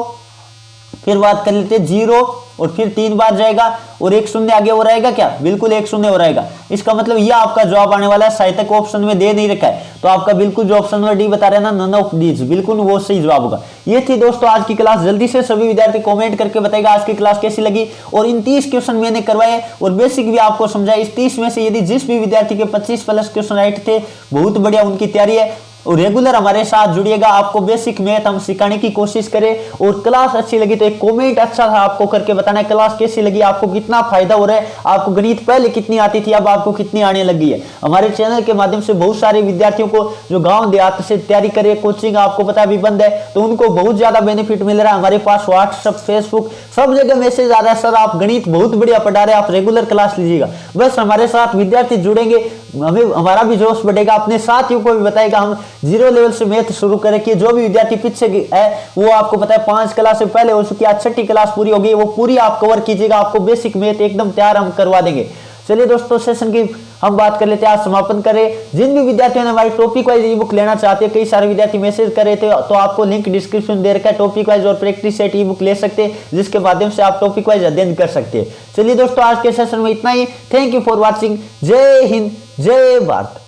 Speaker 1: फिर बात कर लेते हैं 0 और फिर 3 बार जाएगा, और एक शून्य आगे हो रहेगा क्या, बिल्कुल एक शून्य हो रहेगा। इसका मतलब यह आपका जवाब आने वाला है, साहित्य को ऑप्शन में दे नहीं रखा है, तो आपका बिल्कुल जो ऑप्शन नंबर डी बता रहे हैं ना, नन ऑफ दीज, बिल्कुल वो सही जवाब होगा। ये थी दोस्तों आज की क्लास। जल्दी से सभी विद्यार्थी कमेंट करके बताएगा आज की क्लास कैसी लगी, और इन 30 क्वेश्चन मैंने करवाए और बेसिक भी आपको समझाया। इस 30 में से यदि जिस भी विद्यार्थी के 25 प्लस क्वेश्चन राइट थे, बहुत बढ़िया उनकी तैयारी है, और रेगुलर हमारे साथ जुड़िएगा। आपको बेसिक मैथ हम सिखाने की कोशिश करें, और क्लास अच्छी लगी तो एक कमेंट अच्छा था आपको करके बताना है क्लास कैसी लगी, आपको कितना फायदा हो रहा है, आपको गणित पहले कितनी आती थी अब आपको कितनी आने लगी है। हमारे चैनल के माध्यम से बहुत सारे विद्यार्थियों को जो गांव देहात से तैयारी करे, कोचिंग आपको पता भी बंद है, तो उनको बहुत ज्यादा बेनिफिट मिल रहा है। हमारे पास व्हाट्सएप फेसबुक सब जगह मैसेज आ रहा है, सर आप गणित बहुत बढ़िया पढ़ा रहे हैं, आप रेगुलर क्लास लीजिएगा। बस हमारे साथ विद्यार्थी जुड़ेंगे, हमें हमारा भी जोश बढ़ेगा, अपने साथियों को भी बताएगा। हम 0 लेवल से मैथ शुरू करें कि जो भी विद्यार्थी पीछे है वो आपको पता है 5 क्लास से पहले हो चुकी है, 6ठी क्लास पूरी हो गई, वो पूरी आप कवर कीजिएगा, आपको बेसिक मैथ एकदम तैयार हम करवा देंगे। चलिए दोस्तों सेशन की हम बात कर लेते हैं, आज समापन करें। जिन भी विद्यार्थियों ने हमारी टॉपिक वाइज ई बुक लेना चाहते हैं, कई सारे विद्यार्थी मैसेज कर रहे थे, तो आपको लिंक डिस्क्रिप्शन दे रखा है, टॉपिक वाइज और प्रैक्टिस सेट ई बुक ले सकते हैं, जिसके माध्यम से आप टॉपिक वाइज अध्ययन कर सकते हैं। चलिए दोस्तों आज के सेशन में इतना ही। Thank you for watching. जय हिंद, जय भारत।